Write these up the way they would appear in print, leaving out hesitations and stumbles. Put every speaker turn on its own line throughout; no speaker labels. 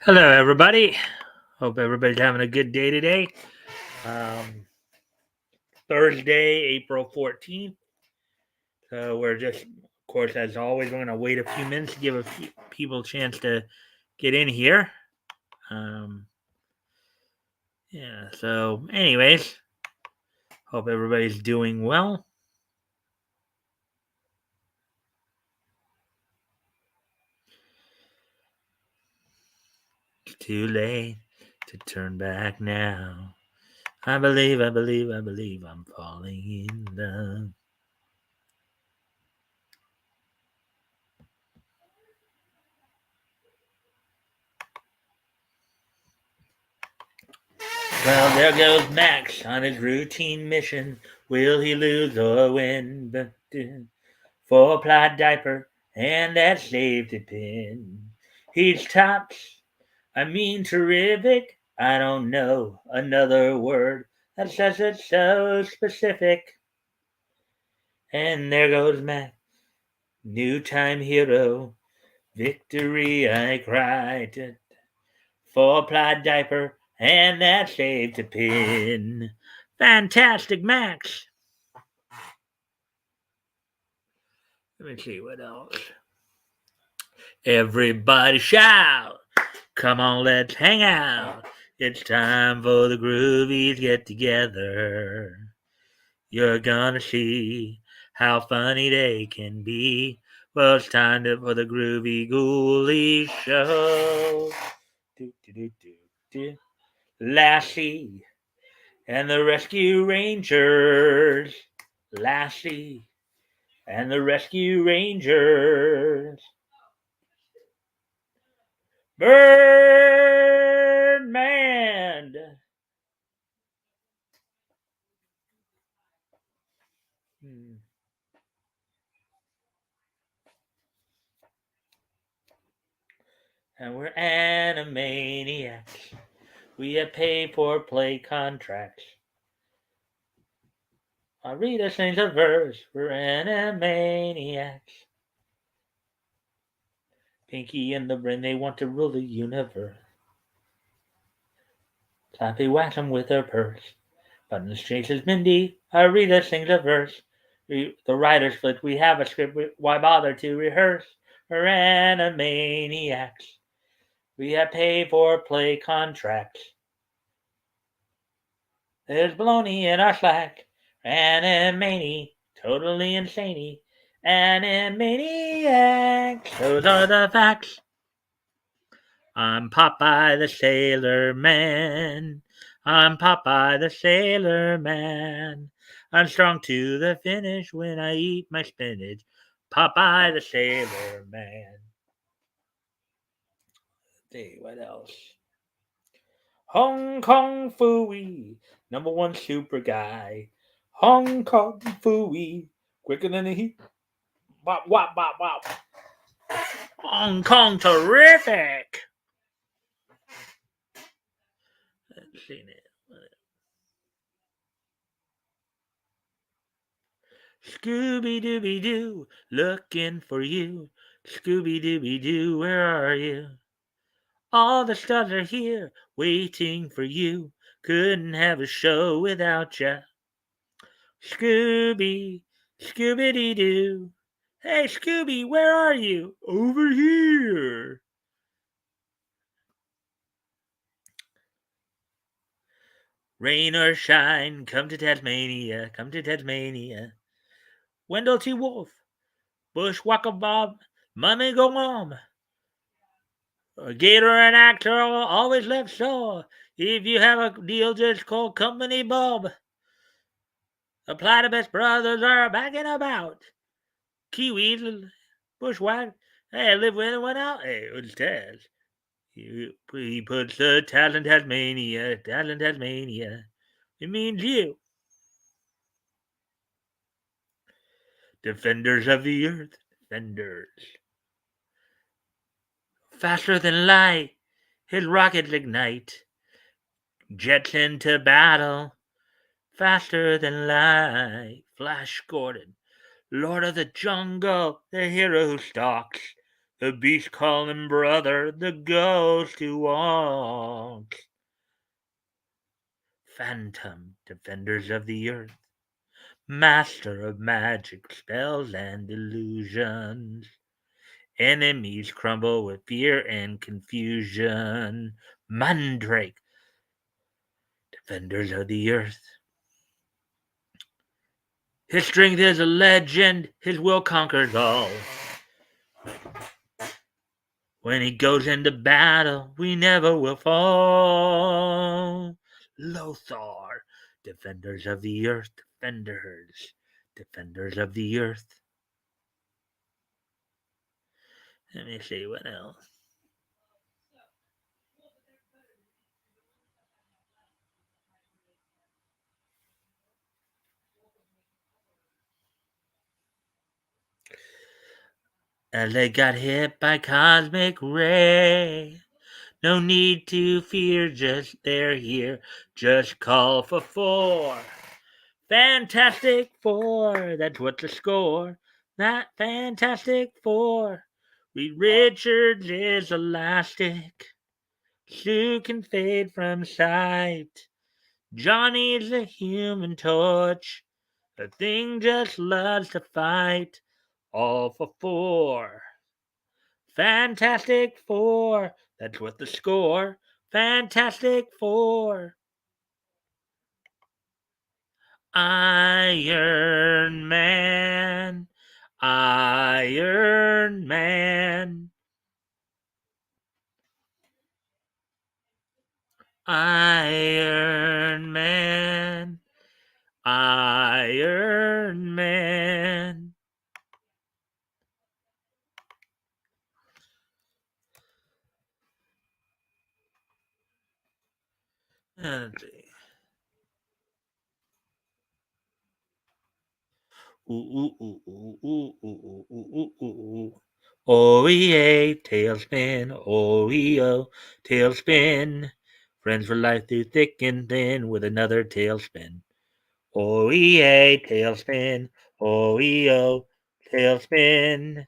Hello, everybody. Hope everybody's having a good day today. Um, Thursday, April 14th. So we're just, of course, as always, we're going to wait a few minutes to give a few people a chance to get in here. Um, anyways, hope everybody's doing well. It's too late to turn back now. I believe I'm falling in love. Well, there goes Max on his routine mission. Will he lose or win? Four-ply diaper and that safety pin. He's tops. I mean terrific. I don't know another word that says it so specific. And there goes Max, new time hero. Victory I cried. Four-ply diaper and that safety pin. Fantastic, Max. Let me see what else. Everybody shout. Come on, let's hang out. It's time for the groovies get together. You're gonna see how funny they can be. Well, it's time for the Groovy Ghoulies show. Do, do, do, do, do. Lassie and the Rescue Rangers. Lassie and the Rescue Rangers. Birdman. And we're animaniacs. We have paid for play contracts. I read us sings a verse. We're animaniacs. Pinky and the Brain, they want to rule the universe. Slappy whacks 'em with her purse. Buttons chases Mindy. Arita sings a verse. The writer split. We have a script. Why bother to rehearse? We're animaniacs. We have paid for play contracts. There's baloney in our slack. Animani, totally insane. Animaniacs. Those are the facts. I'm Popeye the Sailor Man. I'm Popeye the Sailor Man. I'm strong to the finish when I eat my spinach. Popeye the Sailor Man. Let's see, what else? Hong Kong Fooey, number one super guy. Hong Kong Fooey, quicker than the heat. Bop, wop, bop, bop. Hong Kong terrific. Let's see it. Scooby Dooby Doo, looking for you. Scooby Dooby Doo, where are you? All the stars are here, waiting for you. Couldn't have a show without ya. Scooby, Scooby Doo. Hey Scooby, where are you? Over here. Rain or shine, come to Tasmania, come to Tasmania. Wendell T. Wolf, Bushwhacker Bob, Mummy Go Mom. A gator and actor always left shore. If you have a deal, just call Company Bob. The Platypus brothers are back and about. Kiwis, bushwhack. Hey, live with and went out. Hey, it's Taz. He puts the Taz in Tasmania. Taz in Tasmania. It means you. Defenders of the earth. Defenders. Faster than light. His rockets ignite. Jets into battle. Faster than light. Flash Gordon. Lord of the jungle. The hero who stalks. The beast call him brother, the ghost who walks. Phantom, defenders of the earth, master of magic spells and illusions. Enemies crumble with fear and confusion. Mandrake, defenders of the earth. His strength is a legend, his will conquers all. When he goes into battle, we never will fall. Lothar, defenders of the earth, defenders of the earth. Let me see what else. As they got hit by cosmic ray. No need to fear, just they're here. Just call for 4. Fantastic Four, that's what the score. Not Fantastic Four. Reed Richards is elastic. Sue can fade from sight. Johnny's a human torch. The thing just loves to fight. All for 4. Fantastic Four. That's what the score. Fantastic Four. Iron Man. Iron Man. Iron Man. Iron Man. Let's see. Ooh, ooh, ooh, ooh, ooh, ooh, ooh, ooh, ooh. Oh-ee-ay, tailspin, oh-ee-oh, tailspin. Friends for life through thick and thin with another tailspin. Oh-ee-ay, tailspin, oh-ee-oh, tailspin.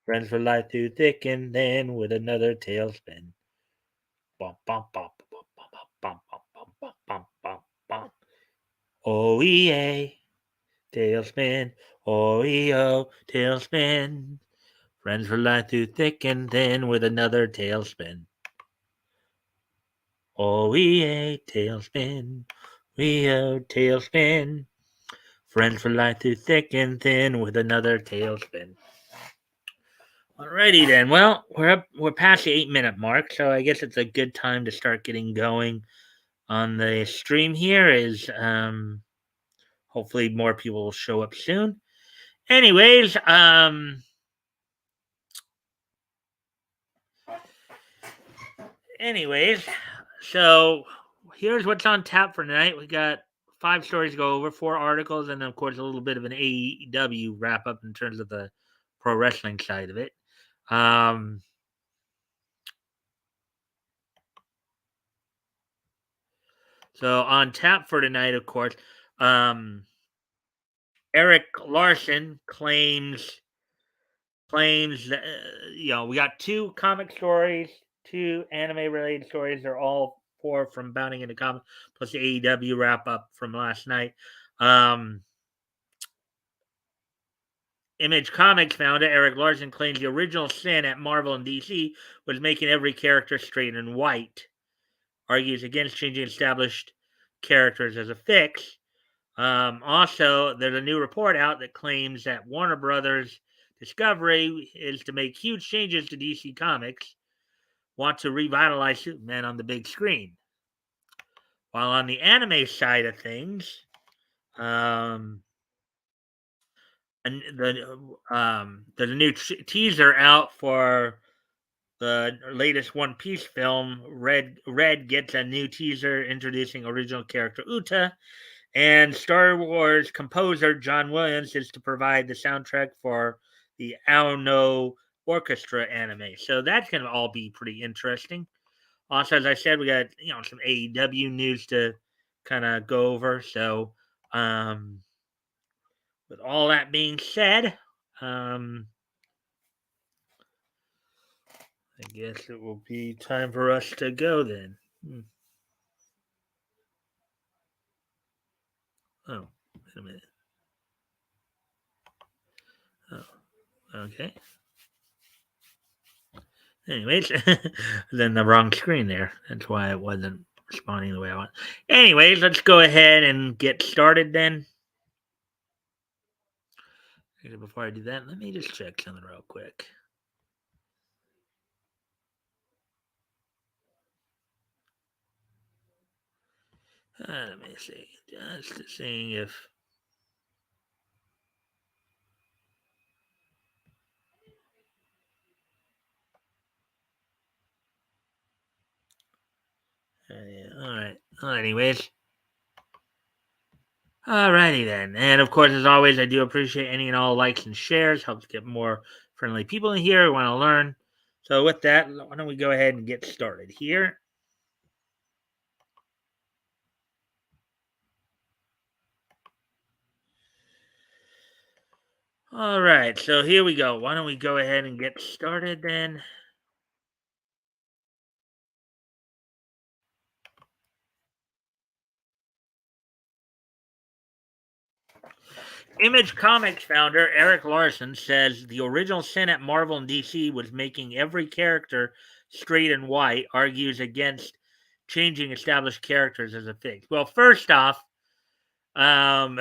Friends for life through thick and thin with another tailspin. Bum, bum, bum, bum, bum, bum, bum, bum, bum, bum, bum, bum. Oh-ee-ay, tailspin, oh-ee-oh, tailspin. Friends for life through thick and thin with another tailspin. Oh-ee-ay, tailspin, oh tailspin. Friends for life through thick and thin with another tailspin. Alrighty then. Well, we're past the 8-minute mark, so I guess it's a good time to start getting going on the stream here. Is hopefully more people will show up soon. Anyways, so here's what's on tap for tonight. We got 5 stories to go over, 4 articles, and of course a little bit of an AEW wrap up in terms of the pro wrestling side of it. So on tap for tonight, of course, Eric Larson claims that we got 2 comic stories, 2 anime related stories. They're all 4 from Bounding into Comics, plus the AEW wrap up from last night. Image Comics founder Eric Larson claims the original sin at Marvel and DC was making every character straight and white. Argues against changing established characters as a fix. Also, there's a new report out that claims that Warner Brothers Discovery is to make huge changes to DC Comics, want to revitalize Superman on the big screen. While on the anime side of things, there's a new teaser out for the latest One Piece film. Red gets a new teaser introducing original character Uta, and Star Wars composer John Williams is to provide the soundtrack for the Ao Orchestra anime. So that's going to all be pretty interesting. Also, as I said, we got some AEW news to kind of go over. So, with all that being said, I guess it will be time for us to go then. Oh, wait a minute. Oh, okay. Anyways, then the wrong screen there. That's why it wasn't responding the way I want. Anyways, let's go ahead and get started then. Before I do that, let me just check something real quick. Let me see. Just seeing if. Yeah, all right. Well, anyways. Alrighty then. And of course, as always, I do appreciate any and all likes and shares. Helps get more friendly people in here who want to learn. So with that, why don't we go ahead and get started here? All right, so here we go. Why don't we go ahead and get started then? Image Comics founder Eric Larson says the original sin at Marvel and DC was making every character straight and white, argues against changing established characters as a fix. Well, first off, um,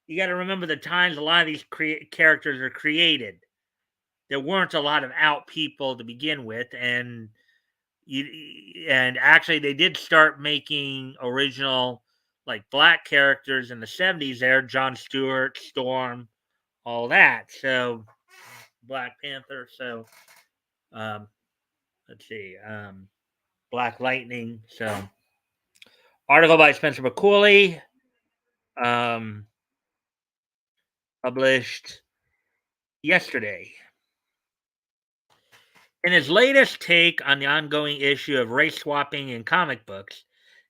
you got to remember the times a lot of these characters are created. There weren't a lot of out people to begin with, and actually they did start making original like black characters in the 70s there, John Stewart, Storm, all that. So Black Panther. So um, let's see, Black Lightning. So article by Spencer McCauley, um, published yesterday. In his latest take on the ongoing issue of race swapping in comic books,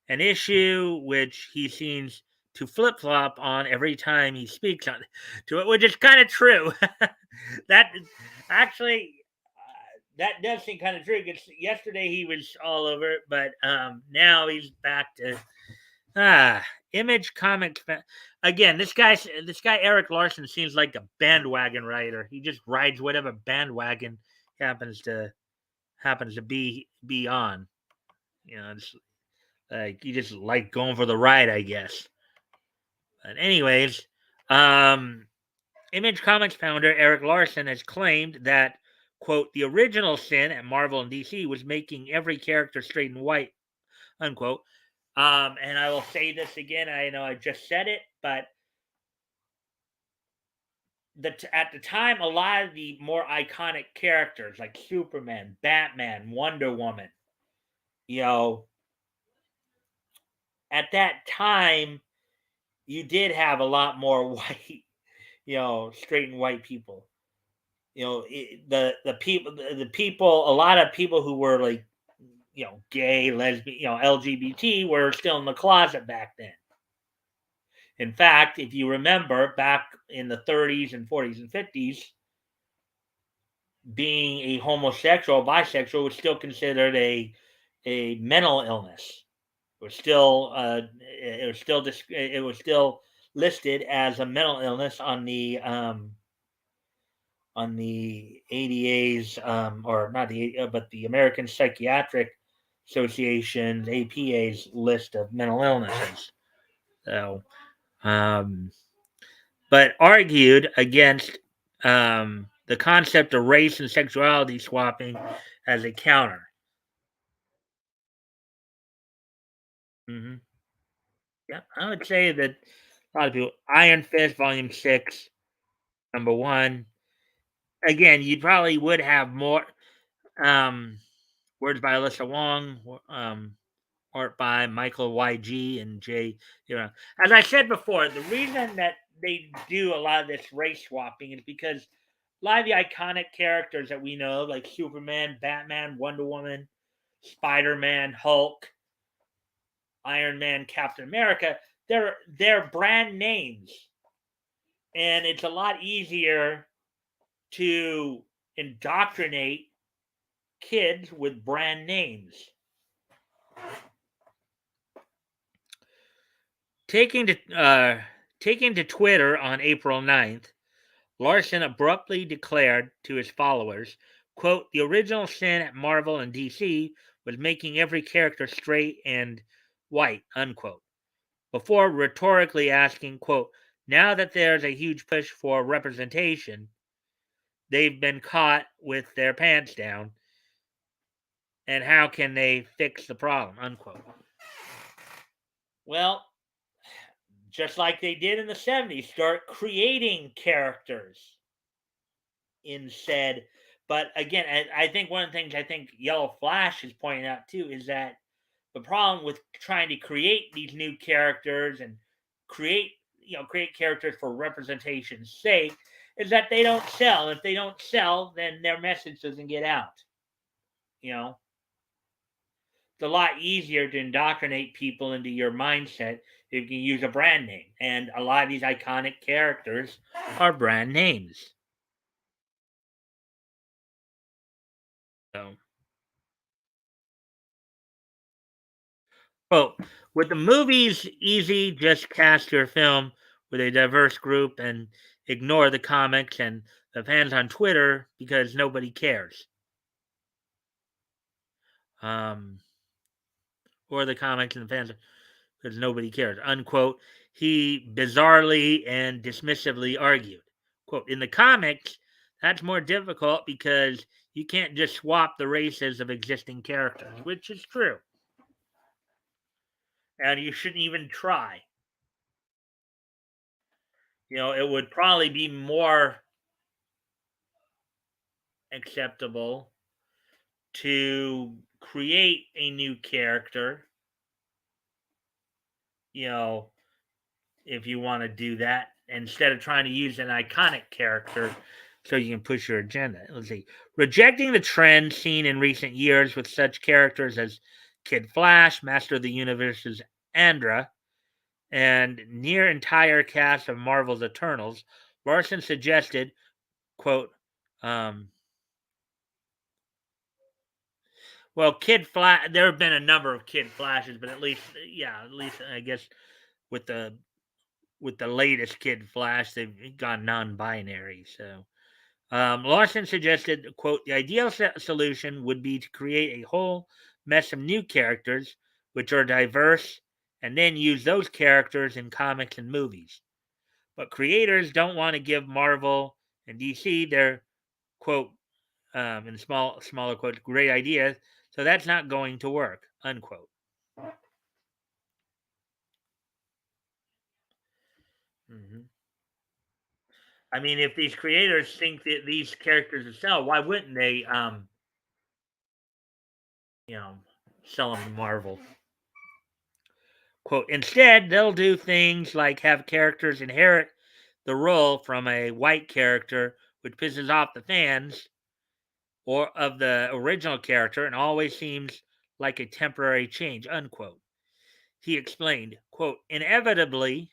an issue which he seems to flip flop on every time he speaks on to it, which is kind of true. That actually, that does seem kind of true. Because yesterday he was all over it, but now he's back to Image Comics. Again, this guy Eric Larson seems like a bandwagon rider. He just rides whatever bandwagon happens to be on. You know, it's like you just like going for the ride, I guess. But anyways, um, Image Comics founder Eric Larson has claimed that quote the original sin at Marvel and DC was making every character straight and white unquote. And I will say this again. I know I just said it, but at the time, a lot of the more iconic characters like Superman, Batman, Wonder Woman, you know, at that time, you did have a lot more white, straight and white people. The people, a lot of people who were like, gay, lesbian, LGBT were still in the closet back then. In fact, if you remember back in the 30s and 40s and 50s, being a homosexual, bisexual was still considered a mental illness. It was still listed as a mental illness on the ADA's or not but the American Psychiatric Association's APA's list of mental illnesses. So, um, but argued against the concept of race and sexuality swapping as a counter. Mm-hmm. Yeah, I would say that a lot of people. Iron Fist, Volume 6, number 1. Again, you probably would have more um, words by Alyssa Wong, art by Michael YG and Jay. As I said before, the reason that they do a lot of this race swapping is because a lot of the iconic characters that we know, like Superman, Batman, Wonder Woman, Spider Man, Hulk, Iron Man, Captain America, they're brand names, and it's a lot easier to indoctrinate kids with brand names. Taking to, taking to Twitter on April 9th, Larson abruptly declared to his followers, quote, the original sin at Marvel and DC was making every character straight and white, unquote, before rhetorically asking, quote, now that there's a huge push for representation, they've been caught with their pants down, and how can they fix the problem, unquote. Well, just like they did in the 70s, start creating characters in said. But again, I think one of the things I think Yellow Flash is pointing out too is that the problem with trying to create these new characters and create create characters for representation's sake is that they don't sell. If they don't sell, then their message doesn't get out. You know, it's a lot easier to indoctrinate people into your mindset if you can use a brand name. And a lot of these iconic characters are brand names. So, well, with the movies, easy, just cast your film with a diverse group and ignore the comics and the fans on Twitter because nobody cares. Um, or the comics and the fans because nobody cares, unquote. He bizarrely and dismissively argued. Quote, in the comics, that's more difficult because you can't just swap the races of existing characters, which is true. And you shouldn't even try. It would probably be more acceptable to create a new character, you know, if you want to do that, instead of trying to use an iconic character so you can push your agenda. Let's see. Rejecting the trend seen in recent years with such characters as Kid Flash, Master of the Universe's Andra, and near entire cast of Marvel's Eternals, Larson suggested, quote, um, well, Kid Flash. There have been a number of Kid Flashes, but at least I guess with the latest Kid Flash, they've gone non-binary. So Larson suggested, quote, the ideal solution would be to create a whole mess of new characters, which are diverse, and then use those characters in comics and movies. But creators don't want to give Marvel and DC their quote in smaller quotes great ideas, so that's not going to work, unquote. hmm I mean, if these creators think that these characters will sell, why wouldn't they, you know, sell them to Marvel? Quote, instead, they'll do things like have characters inherit the role from a white character, which pisses off the fans or of the original character and always seems like a temporary change, unquote. He explained, quote, inevitably,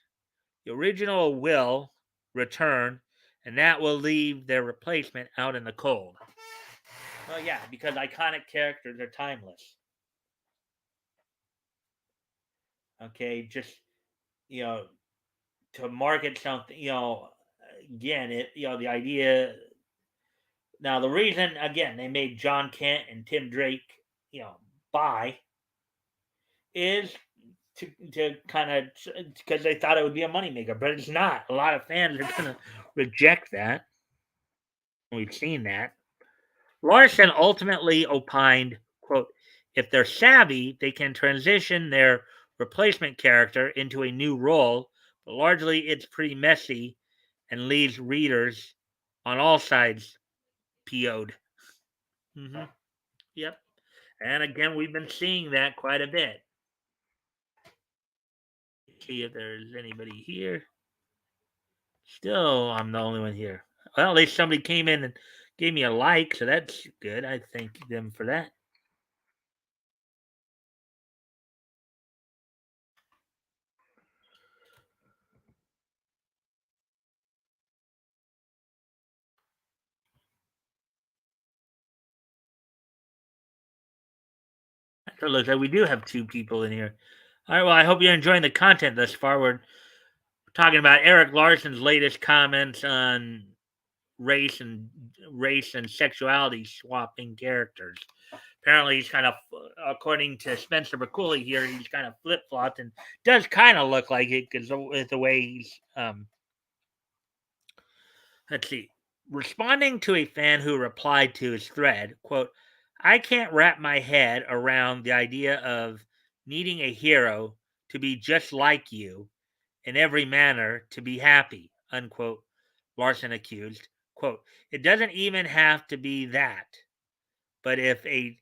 the original will return, and that will leave their replacement out in the cold. Well, yeah, because iconic characters are timeless. Okay, just you know, to market something, again, the idea. Now, the reason again they made John Kent and Tim Drake, buy is to kind of because they thought it would be a moneymaker, but it's not. A lot of fans are going to reject that. We've seen that. Larson ultimately opined, quote, if they're savvy, they can transition their replacement character into a new role, but largely it's pretty messy and leaves readers on all sides PO'd. Mm-hmm. Yep. And again, we've been seeing that quite a bit. See if there's anybody here. Still, I'm the only one here. Well, at least somebody came in and gave me a like, so that's good. I thank them for that. So it looks like we do have two people in here. All right. Well, I hope you're enjoying the content thus far. We're talking about Eric Larson's latest comments on race and race and sexuality swapping characters. Apparently, he's kind of, according to Spencer McCooley here, he's kind of flip flopped and does kind of look like it because with the way he's let's see. Responding to a fan who replied to his thread, quote, I can't wrap my head around the idea of needing a hero to be just like you in every manner to be happy, unquote, Larson accused. Quote, it doesn't even have to be that. But if a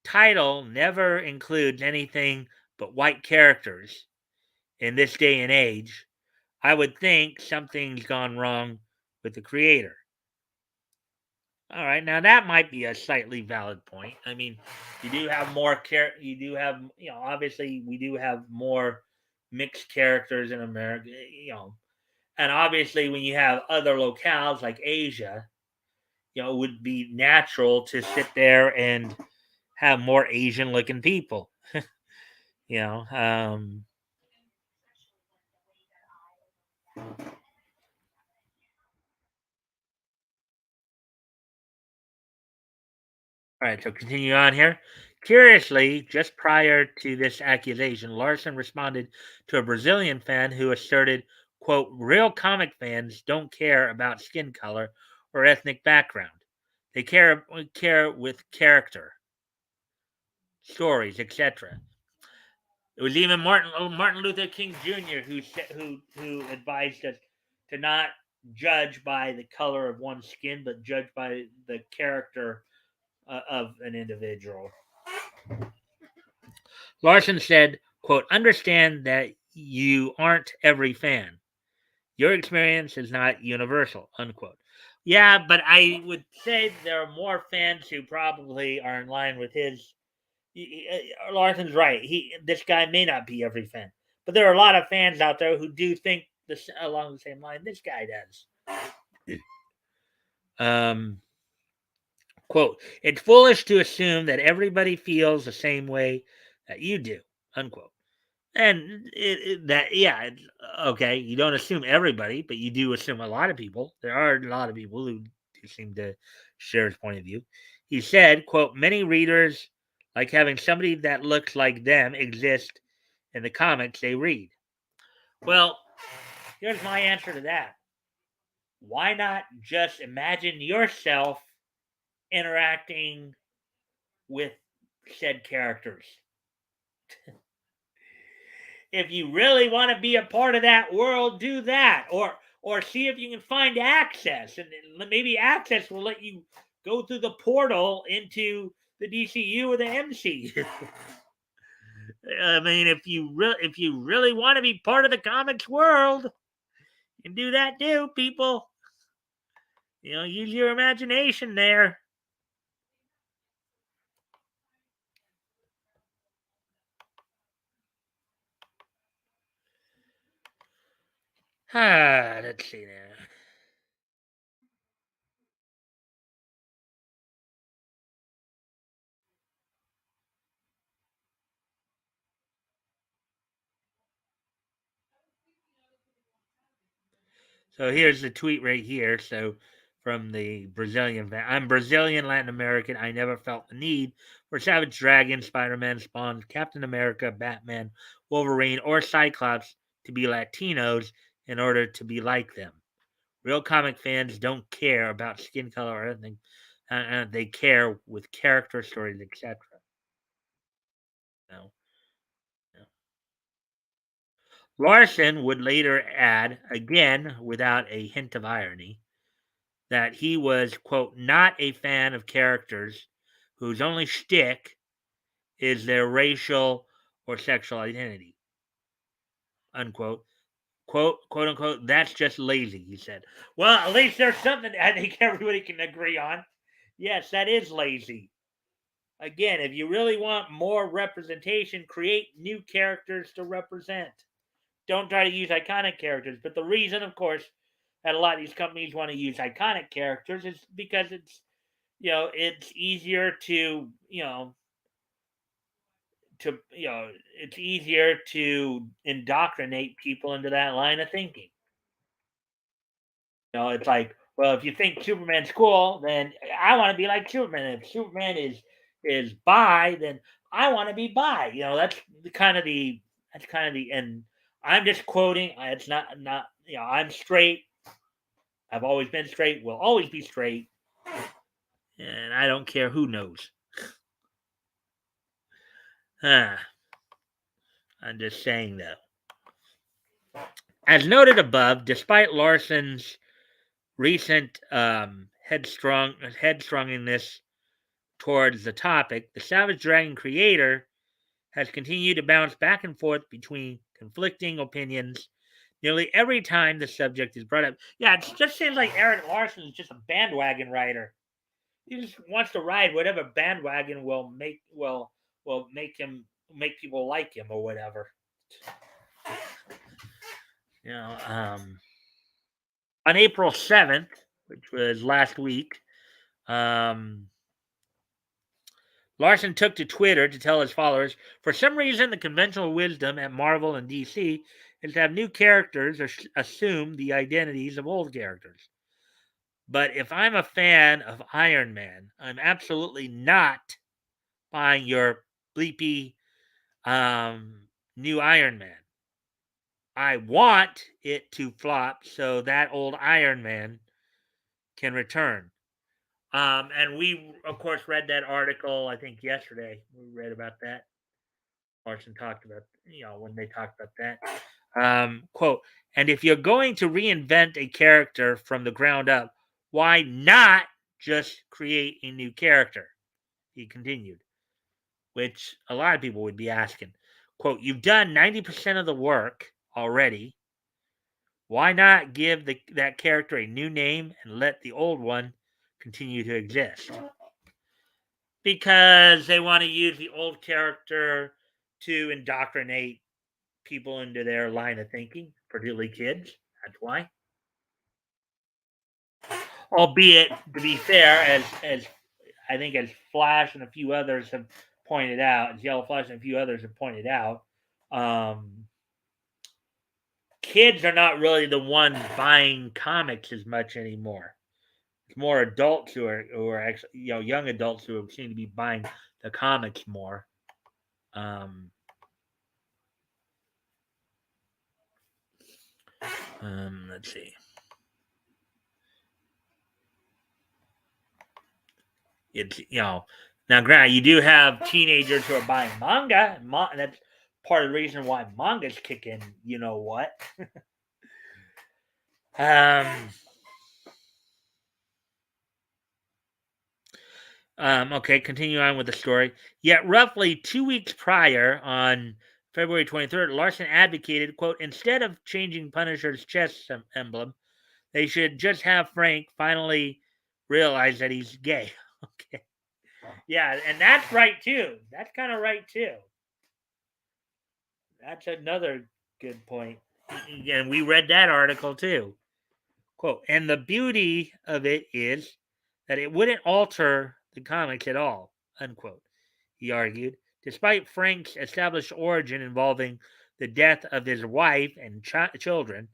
title never includes anything but white characters in this day and age, I would think something's gone wrong with the creator. All right, now that might be a slightly valid point. I mean, you do have more you do have, obviously we do have more mixed characters in America, and obviously when you have other locales like Asia, it would be natural to sit there and have more Asian looking people. you know, um, All right, so continue on here. Curiously, just prior to this accusation, Larson responded to a Brazilian fan who asserted, quote, real comic fans don't care about skin color or ethnic background. They care with character, stories, etc. It was even Martin Luther King Jr. who advised us to not judge by the color of one's skin, but judge by the character of an individual. Larson said, quote, understand that you aren't every fan. Your experience is not universal, unquote. Yeah, but I would say there are more fans who probably are in line with his. Larson's right. This guy may not be every fan, but there are a lot of fans out there who do think this along the same line this guy does. Um, quote, it's foolish to assume that everybody feels the same way that you do, unquote. And okay, you don't assume everybody, but you do assume a lot of people. There are a lot of people who do seem to share his point of view. He said, quote, many readers like having somebody that looks like them exist in the comics they read. Well, here's my answer to that. Why not just imagine yourself interacting with said characters? If you really want to be a part of that world, do that, or see if you can find access, and maybe access will let you go through the portal into the DCU or the MCU. I mean, if you really want to be part of the comics world, you can do that too, people. Use your imagination there. Let's see there. So here's the tweet right here. So from the Brazilian fan, I'm Brazilian, Latin American. I never felt the need for Savage Dragon, Spider Man, Spawn, Captain America, Batman, Wolverine, or Cyclops to be Latinos in order to be like them. Real comic fans don't care about skin color or anything. They care with character stories, etc. No, no. Larson would later add, again without a hint of irony, that he was, quote, not a fan of characters whose only shtick is their racial or sexual identity, unquote. Quote unquote, that's just lazy, he said. Well, at least there's something I think everybody can agree on. Yes, that is lazy. Again, if you really want more representation, create new characters to represent. Don't try to use iconic characters. But the reason, of course, that a lot of these companies want to use iconic characters is because it's easier to it's easier to indoctrinate people into that line of thinking. It's like, well, if you think Superman's cool, then I want to be like Superman. If Superman is bi, then I want to be bi. That's kind of the and I'm just quoting. It's not I'm straight. I've always been straight. Will always be straight, and I don't care who knows. I'm just saying though. As noted above, despite Larson's recent headstronginess towards the topic, the Savage Dragon creator has continued to bounce back and forth between conflicting opinions nearly every time the subject is brought up. Yeah, it just seems like Eric Larson is just a bandwagon rider. He just wants to ride whatever bandwagon will make people like him or whatever. You know, on April 7th, which was last week, Larson took to Twitter to tell his followers, for some reason, the conventional wisdom at Marvel and DC is to have new characters assume the identities of old characters. But if I'm a fan of Iron Man, I'm absolutely not buying your bleepy new Iron Man. I want it to flop so that old Iron Man can return. And we, of course, read that article, I think yesterday. We read about that. Larson talked about, when they talked about that. Quote, and if you're going to reinvent a character from the ground up, why not just create a new character? He continued, which a lot of people would be asking. Quote, you've done 90% of the work already. Why not give that character a new name and let the old one continue to exist? Because they want to use the old character to indoctrinate people into their line of thinking, particularly kids. That's why. Albeit, to be fair, as I think as Flash and a few others have pointed out, as Yellow Flash and a few others have pointed out, kids are not really the ones buying comics as much anymore. It's more adults who are actually, young adults who seem to be buying the comics more. Let's see. It's now, granted, you do have teenagers who are buying manga. And that's part of the reason why manga's kicking. You know what? Okay, continue on with the story. Yet, roughly 2 weeks prior, on February 23rd, Larson advocated, quote, instead of changing Punisher's chest emblem, they should just have Frank finally realize that he's gay. Okay. Yeah, and that's right, too. That's kind of right, too. That's another good point. And we read that article, too. Quote, and the beauty of it is that it wouldn't alter the comics at all, unquote, he argued. Despite Frank's established origin involving the death of his wife and children,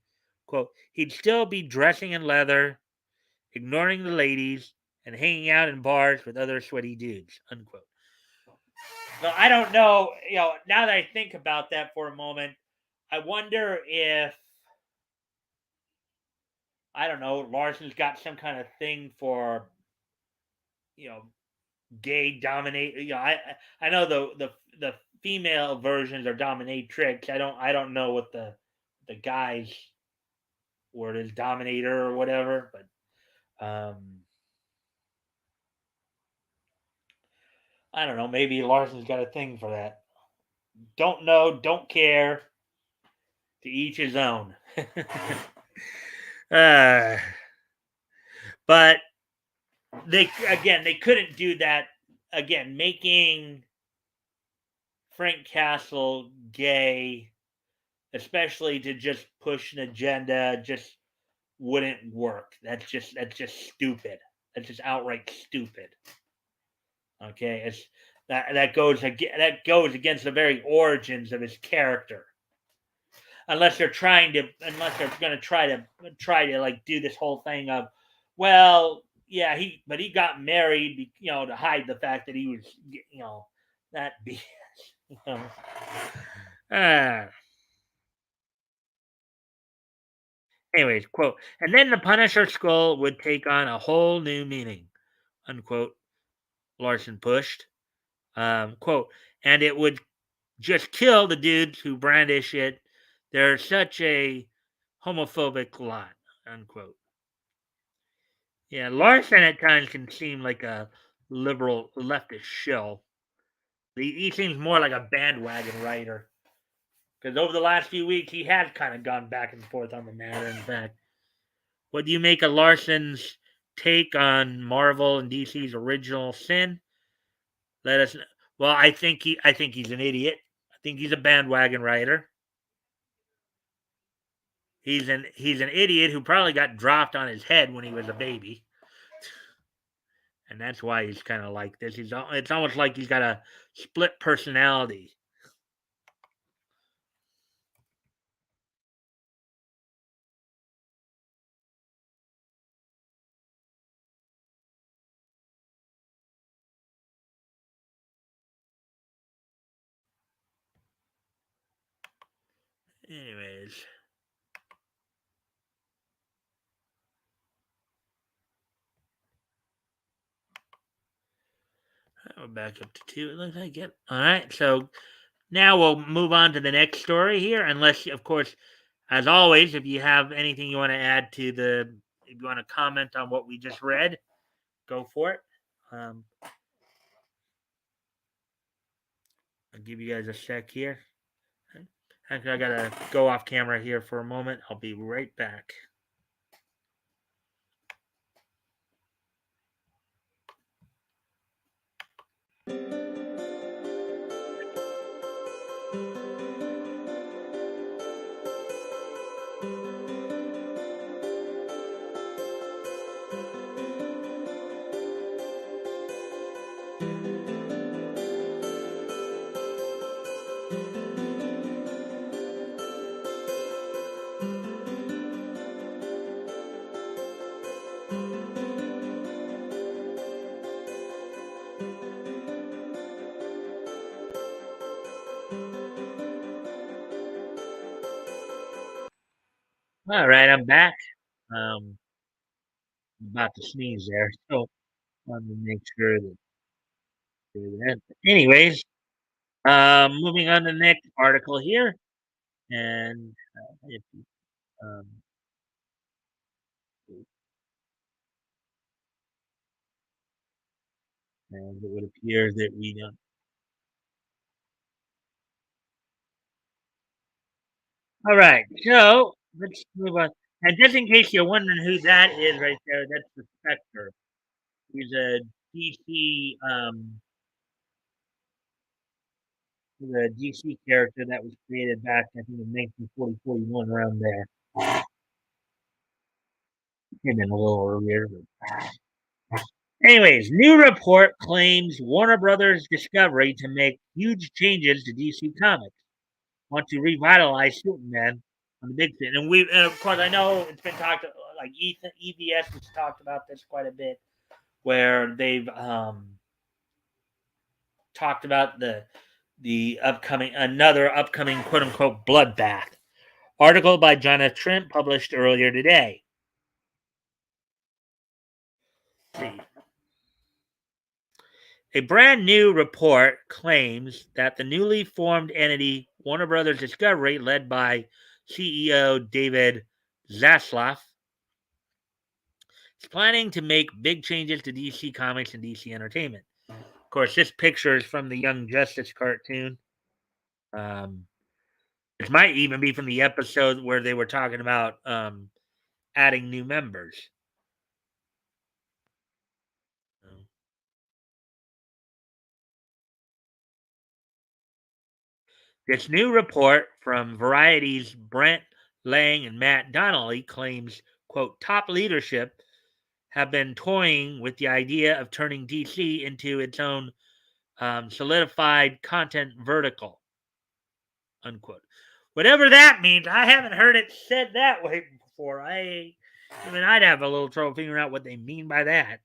quote, he'd still be dressing in leather, ignoring the ladies, and hanging out in bars with other sweaty dudes, unquote. Well, I don't know. Now that I think about that for a moment, I wonder if, I don't know, Larson's got some kind of thing for, gay dominate. I know the female versions are dominatrix. I don't know what the guy's word is, dominator or whatever. But I don't know. Maybe Larson's got a thing for that. Don't know. Don't care. To each his own. But they couldn't do that again, making Frank Castle gay, especially to just push an agenda, just wouldn't work. That's just stupid. That's just outright stupid. Okay, that goes against the very origins of his character. Unless they're going to try to like do this whole thing of, well, yeah, he got married, to hide the fact that he was, that BS. You know. Uh, Anyways, quote, and then the Punisher skull would take on a whole new meaning, unquote. Larson pushed, quote, and it would just kill the dudes who brandish it. They're such a homophobic lot, unquote. Yeah, Larson at times can seem like a liberal leftist shill. He seems more like a bandwagon writer. Because over the last few weeks, he has kind of gone back and forth on the matter. In fact, what do you make of Larson's take on Marvel and DC's original sin? Let us know. Well, I think he's an idiot. I think he's a bandwagon writer. He's an idiot who probably got dropped on his head when he was a baby, and that's why he's kind of like this. It's almost like he's got a split personality. Anyways, we're back up to two. It looks like it. All right, so now we'll move on to the next story here. Unless, of course, as always, if you have anything you want to add if you want to comment on what we just read, go for it. I'll give you guys a sec here. Actually, I gotta go off camera here for a moment. I'll be right back. All right, I'm back. I'm about to sneeze there, so let me make sure that. Anyways, moving on to the next article here, and if um, and it would appear that we don't. All right, so let's move on. And just in case you're wondering who that is right there, that's the Spectre. He's a DC, the DC character that was created back, I think, in 1940, 41, around there. Came in a little earlier. Anyways, new report claims Warner Brothers Discovery to make huge changes to DC Comics. Want to revitalize Superman on the big screen, and of course I know it's been talked like EVS has talked about this quite a bit, where they've talked about the upcoming quote unquote bloodbath. Article by Jonathan Trent published earlier today. A brand new report claims that the newly formed entity Warner Brothers Discovery, led by CEO David Zaslav, is planning to make big changes to DC Comics and DC Entertainment. Of course, this picture is from the Young Justice cartoon. It might even be from the episode where they were talking about adding new members. This new report from Variety's Brent Lang and Matt Donnelly claims, quote, top leadership have been toying with the idea of turning DC into its own solidified content vertical, unquote. Whatever that means, I haven't heard it said that way before. I'd have a little trouble figuring out what they mean by that.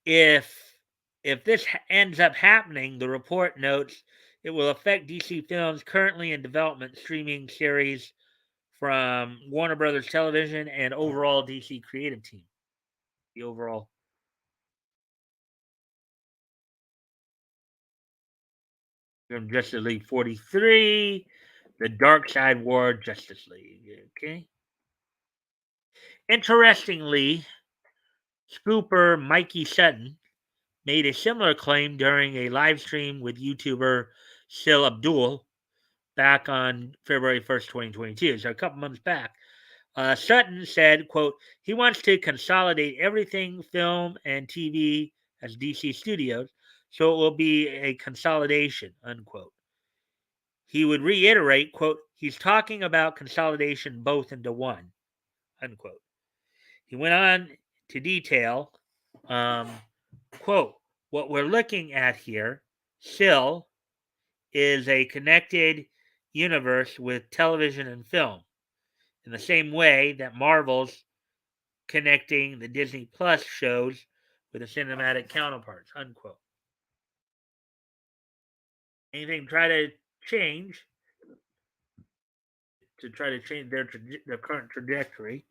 If this ends up happening, the report notes it will affect DC Films' currently in development streaming series from Warner Brothers Television and overall DC creative team. The overall from Justice League 43, the Dark Side War Justice League. Okay. Interestingly, scooper Mikey Sutton made a similar claim during a live stream with YouTuber Sil Abdul back on February 1st, 2022, so a couple months back. Sutton said, quote, he wants to consolidate everything film and TV as DC Studios, so it will be a consolidation, unquote. He would reiterate, quote, he's talking about consolidation both into one, unquote. He went on to detail, quote, what we're looking at here, still, is a connected universe with television and film, in the same way that Marvel's connecting the Disney Plus shows with the cinematic counterparts, unquote. Anything try to change their current trajectory.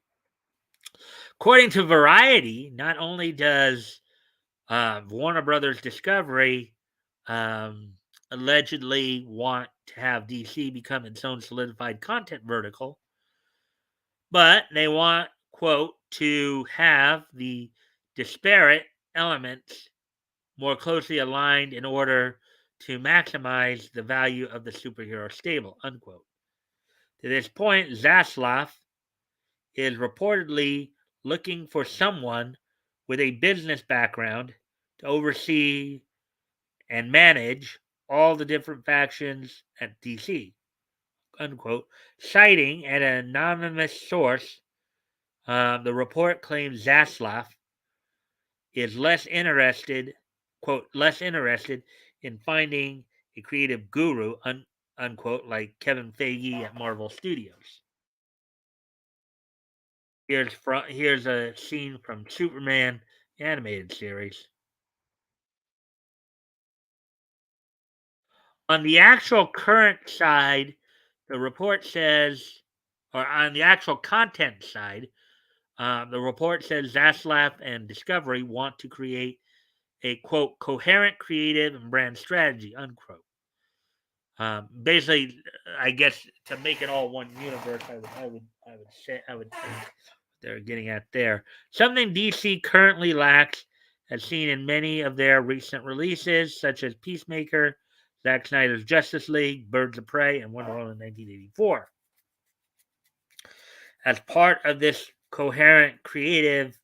According to Variety, not only does Warner Brothers Discovery allegedly want to have DC become its own solidified content vertical, but they want, quote, to have the disparate elements more closely aligned in order to maximize the value of the superhero stable, unquote. To this point, Zaslav is reportedly looking for someone with a business background to oversee and manage all the different factions at DC, unquote. Citing an anonymous source, the report claims Zaslav is less interested, quote, less interested in finding a creative guru, unquote, like Kevin Feige at Marvel Studios. Here's a scene from Superman animated series. On the actual current side, the report says, or on the actual content side, the report says Zaslav and Discovery want to create a, quote, coherent creative and brand strategy, unquote. Basically, I guess to make it all one universe, I would think they're getting at there. Something DC currently lacks, as seen in many of their recent releases, such as Peacemaker, Zack Snyder's Justice League, Birds of Prey, and Wonder Woman 1984. As part of this coherent creative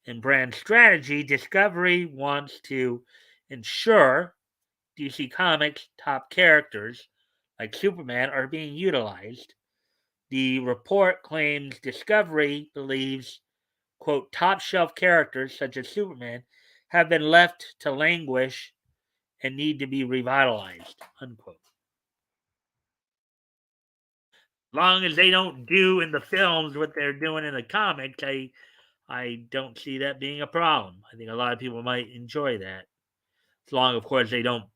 and brand strategy, Discovery wants to ensure DC Comics' top characters, like Superman, are being utilized. The report claims Discovery believes, quote, top shelf characters such as Superman have been left to languish and need to be revitalized, unquote. As long as they don't do in the films what they're doing in the comics, I don't see that being a problem. I think a lot of people might enjoy that. As long, of course, they don't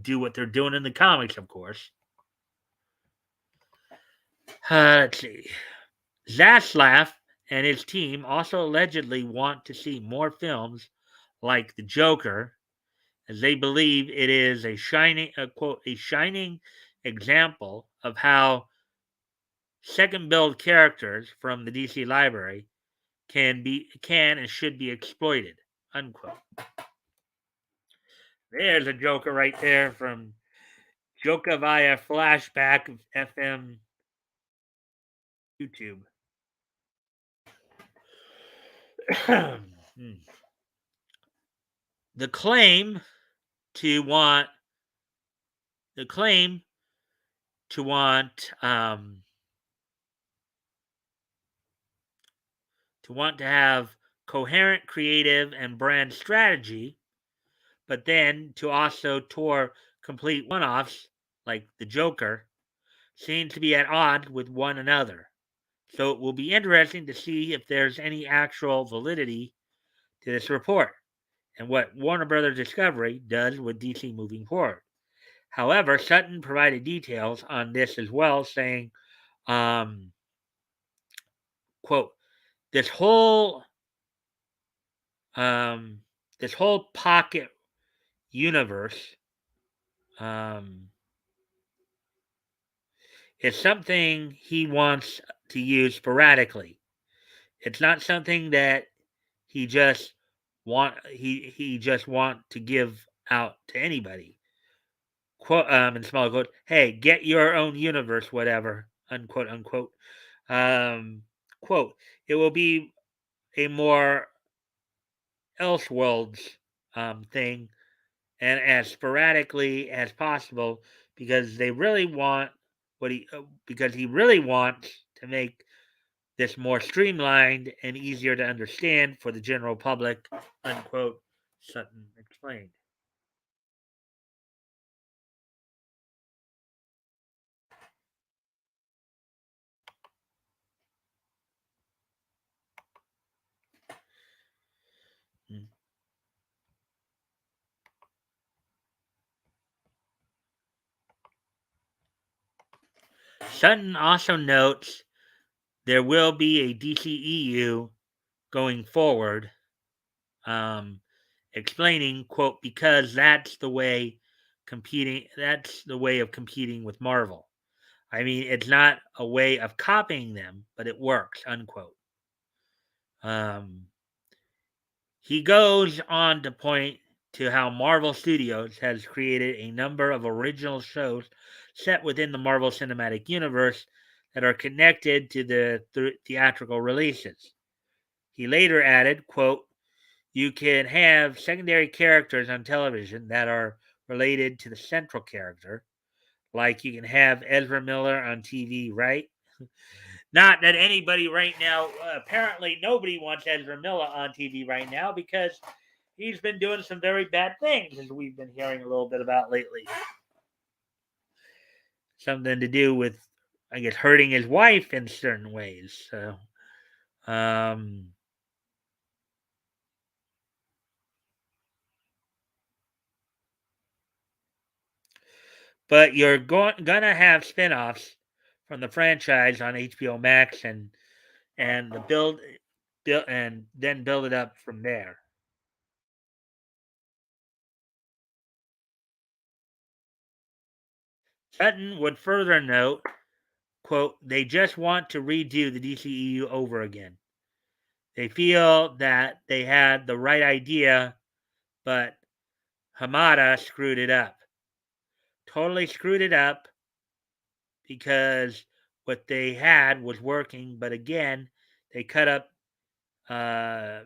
do what they're doing in the comics, of course. Let's see. Zaslav and his team also allegedly want to see more films like The Joker, as they believe it is a shining example of how second build characters from the DC library can and should be exploited, unquote. There's a Joker right there from Joker via flashback of FM YouTube. the claim to want the claim to want to want to have coherent creative and brand strategy, but then to also tour complete one offs like the Joker seem to be at odds with one another. So it will be interesting to see if there's any actual validity to this report and what Warner Brothers Discovery does with DC moving forward. However, Sutton provided details on this as well, saying, um, quote, this whole um, this whole pocket universe um, is something he wants to use sporadically. It's not something that he just want to give out to anybody. Quote in small quote, hey, get your own universe, whatever, unquote unquote. Um, quote, it will be a more Elseworlds thing and as sporadically as possible because they really want because he really wants to make this more streamlined and easier to understand for the general public, unquote, Sutton explained. Hmm. Sutton also notes there will be a DCEU going forward, um, explaining, quote, because that's the way of competing with Marvel. I mean, it's not a way of copying them, but it works, unquote. Um, he goes on to point to how Marvel Studios has created a number of original shows set within the Marvel Cinematic Universe that are connected to the theatrical releases. He later added, quote, you can have secondary characters on television that are related to the central character, like you can have Ezra Miller on TV, right? Not that anybody right now, apparently nobody wants Ezra Miller on TV right now because he's been doing some very bad things, as we've been hearing a little bit about lately. Something to do with, I guess, hurting his wife in certain ways. So, um, but you're gonna have spin-offs from the franchise on HBO Max and the build and then build it up from there. Sutton would further note, quote, they just want to redo the DCEU over again. They feel that they had the right idea, but Hamada screwed it up. Totally screwed it up because what they had was working, but again, they cut up uh,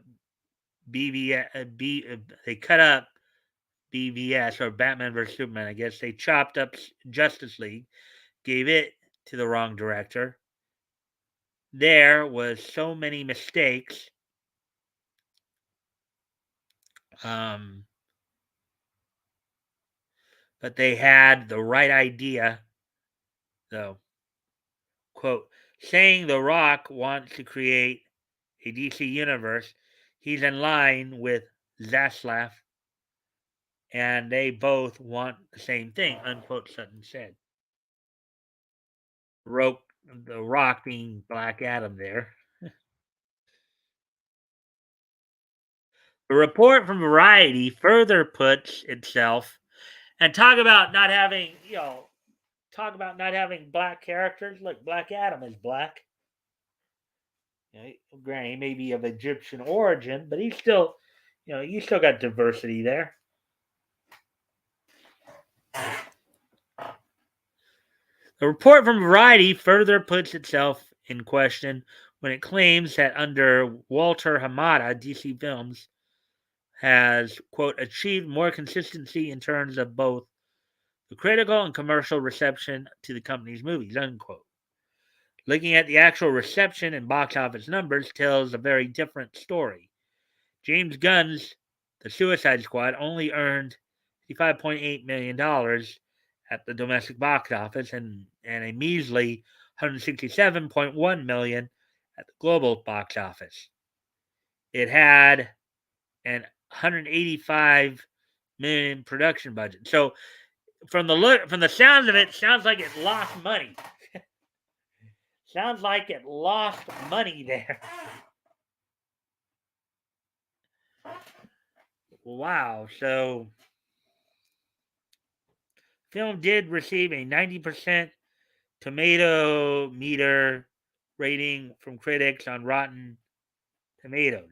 they cut up BVS or Batman vs Superman. I guess they chopped up Justice League, gave it to the wrong director. There was so many mistakes. Um, but they had the right idea, though. Quote, saying The Rock wants to create a DC universe, he's in line with Zaslav, and they both want the same thing, unquote, Sutton said. The Rock being Black Adam there. The report from Variety further puts itself and talk about not having black characters. Look, Black Adam is black. Granted, he may be of Egyptian origin, but he's still, you still got diversity there. The report from Variety further puts itself in question when it claims that under Walter Hamada, DC Films has, quote, achieved more consistency in terms of both the critical and commercial reception to the company's movies, unquote. Looking at the actual reception and box office numbers tells a very different story. James Gunn's The Suicide Squad only earned $55.8 million at the domestic box office and a measly $167.1 million at the global box office. It had an $185 million production budget. So from the sounds of it, sounds like it lost money. Sounds like it lost money there. Wow. So film did receive a 90% tomato meter rating from critics on Rotten Tomatoes.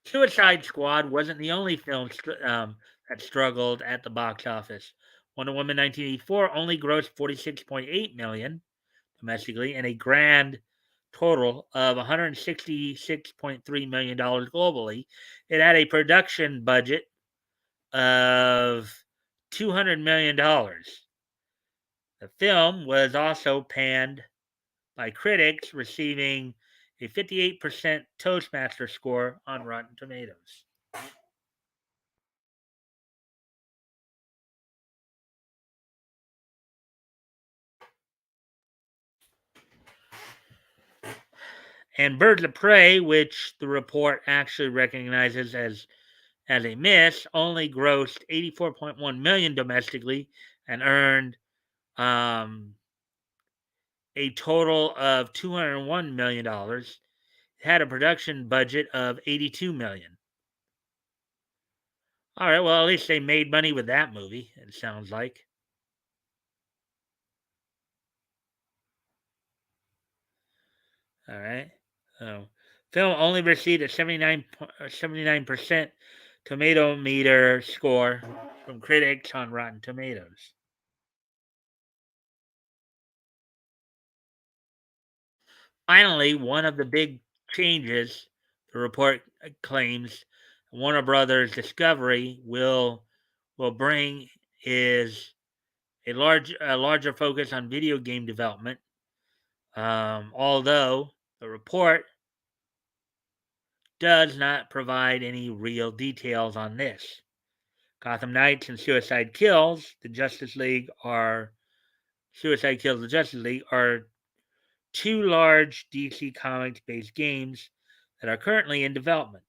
Suicide Squad wasn't the only film that struggled at the box office. Wonder Woman 1984 only grossed 46.8 million domestically and a grand total of $166.3 million globally. It had a production budget of $200 million. The film was also panned by critics, receiving a 58% Toastmaster score on Rotten Tomatoes. And Birds of Prey, which the report actually recognizes as a miss, only grossed 84.1 million domestically and earned a total of $201 million. It had a production budget of 82 million. All right, well, at least they made money with that movie, it sounds like. All right. So, film only received a 79% tomato meter score from critics on Rotten Tomatoes. Finally, one of the big changes the report claims Warner Brothers Discovery will bring is a larger focus on video game development. Although the report does not provide any real details on this. Gotham Knights and Suicide Kills the Justice League are two large DC Comics based games that are currently in development.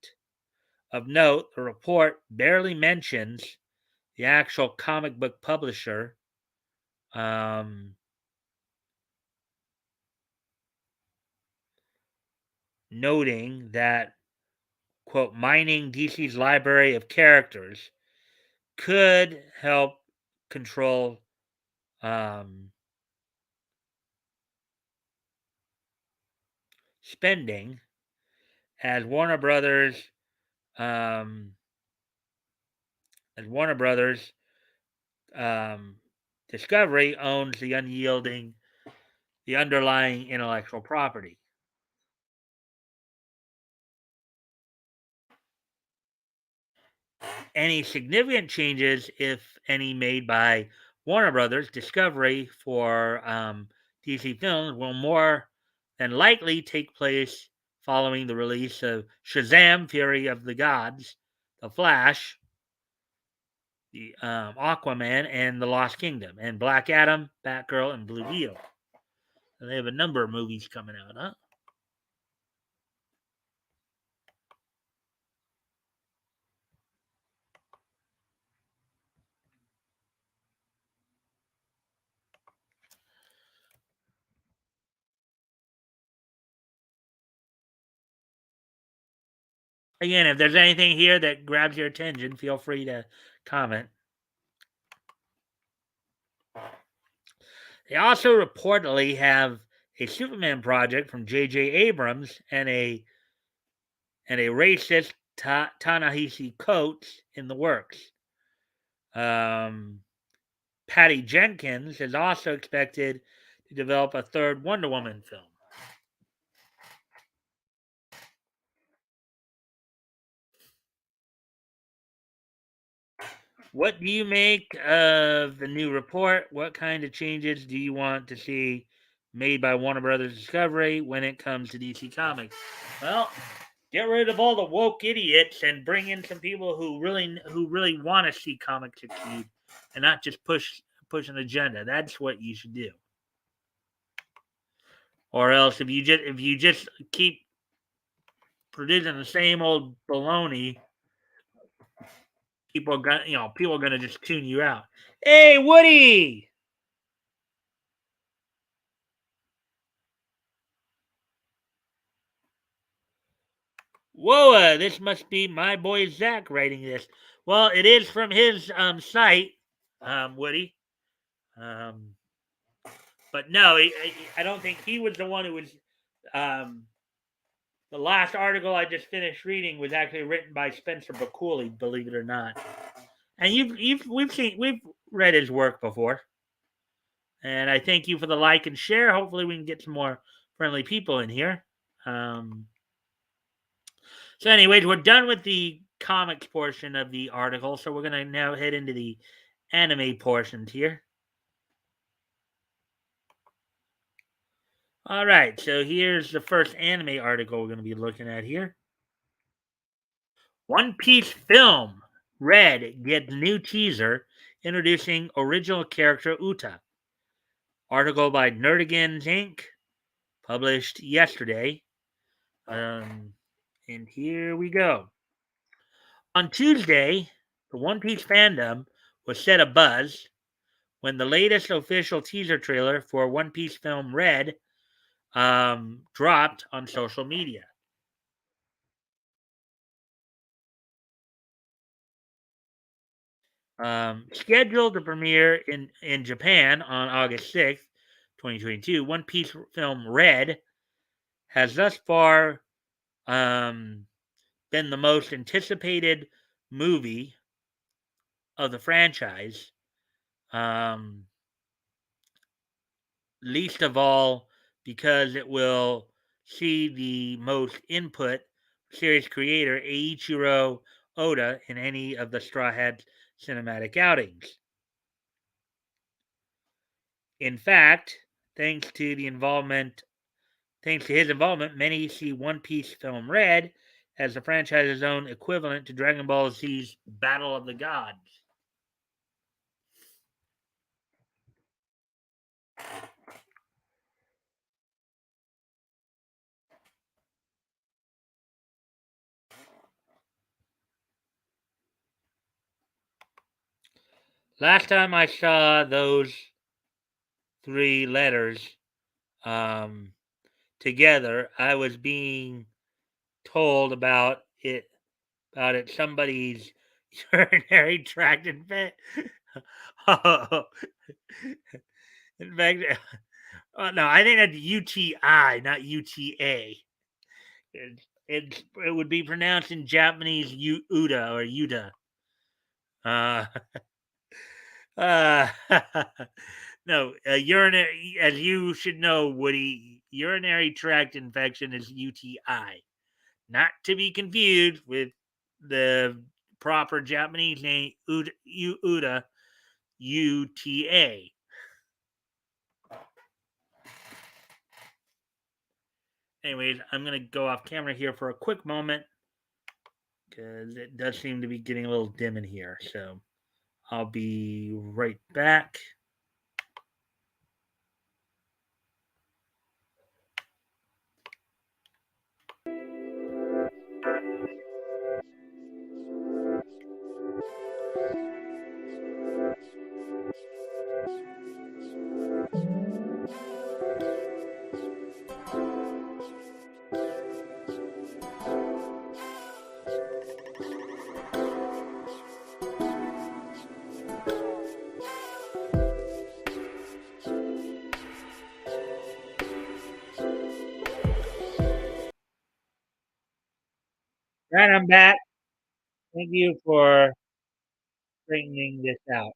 Of note, the report barely mentions the actual comic book publisher, noting that, quote, mining DC's library of characters could help control spending as Warner Brothers um, as Warner Brothers um, Discovery owns the underlying intellectual property. Any significant changes, if any, made by Warner Brothers Discovery for DC films will more than likely take place following the release of Shazam: Fury of the Gods, The Flash, the Aquaman, and The Lost Kingdom, and Black Adam, Batgirl, and Blue Beetle. And they have a number of movies coming out, huh? Again, if there's anything here that grabs your attention, feel free to comment. They also reportedly have a Superman project from J.J. Abrams and a racist Ta-Nehisi Coates in the works. Patty Jenkins is also expected to develop a third Wonder Woman film. What do you make of the new report? What kind of changes do you want to see made by Warner Brothers Discovery when it comes to DC Comics? Well, get rid of all the woke idiots and bring in some people who really want to see comics succeed and not just push an agenda. That's what you should do. Or else if you just keep producing the same old baloney, people are gonna just tune you out. Hey, Woody! Whoa, this must be my boy Zach writing this. Well, it is from his site, Woody. Um, but no, I don't think he was the one who was. Um, the last article I just finished reading was actually written by Spencer Bakuli, believe it or not. And we've read his work before. And I thank you for the like and share. Hopefully, we can get some more friendly people in here. Um, so, anyways, we're done with the comics portion of the article. So, we're going to now head into the anime portions here. All right. So, here's the first anime article we're going to be looking at here. One Piece film Red gets new teaser introducing original character Uta. Article by Nerdigans Inc. published yesterday. And here we go. On Tuesday, the One Piece fandom was set abuzz when the latest official teaser trailer for One Piece film Red dropped on social media. Scheduled to premiere in Japan on August 6th, 2022, One Piece film Red has thus far um, been the most anticipated movie of the franchise. Um, Least of all because it will see the most input series creator Eiichiro Oda in any of the Straw Hats cinematic outings. In fact, thanks to his involvement, many see One Piece film Red as the franchise's own equivalent to Dragon Ball Z's Battle of the Gods. Last time I saw those three letters um, together, I was being told about it somebody's urinary tract infection. Oh, in fact, no, I think that's UTI, not UTA. It would be pronounced in Japanese Uda or Yuda. Uh, uh, no, urinary, as you should know, Woody, urinary tract infection is UTI. Not to be confused with the proper Japanese name, Uda, UTA. Anyways, I'm going to go off camera here for a quick moment because it does seem to be getting a little dim in here. So I'll be right back. Right, I'm back. Thank you for straightening this out.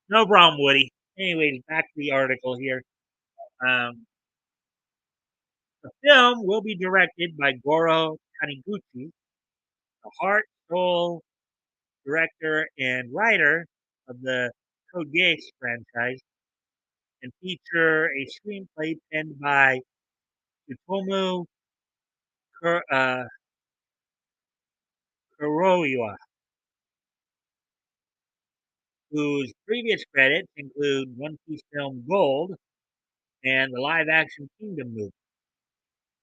No problem, Woody. Anyways, back to the article here. Um, the film will be directed by Goro Taniguchi, the heart, soul, director, and writer of the Code Geass franchise, and feature a screenplay penned by Tsutomu Kur- uh, Kuroiwa, whose previous credits include One Piece film Gold and the live-action Kingdom movie.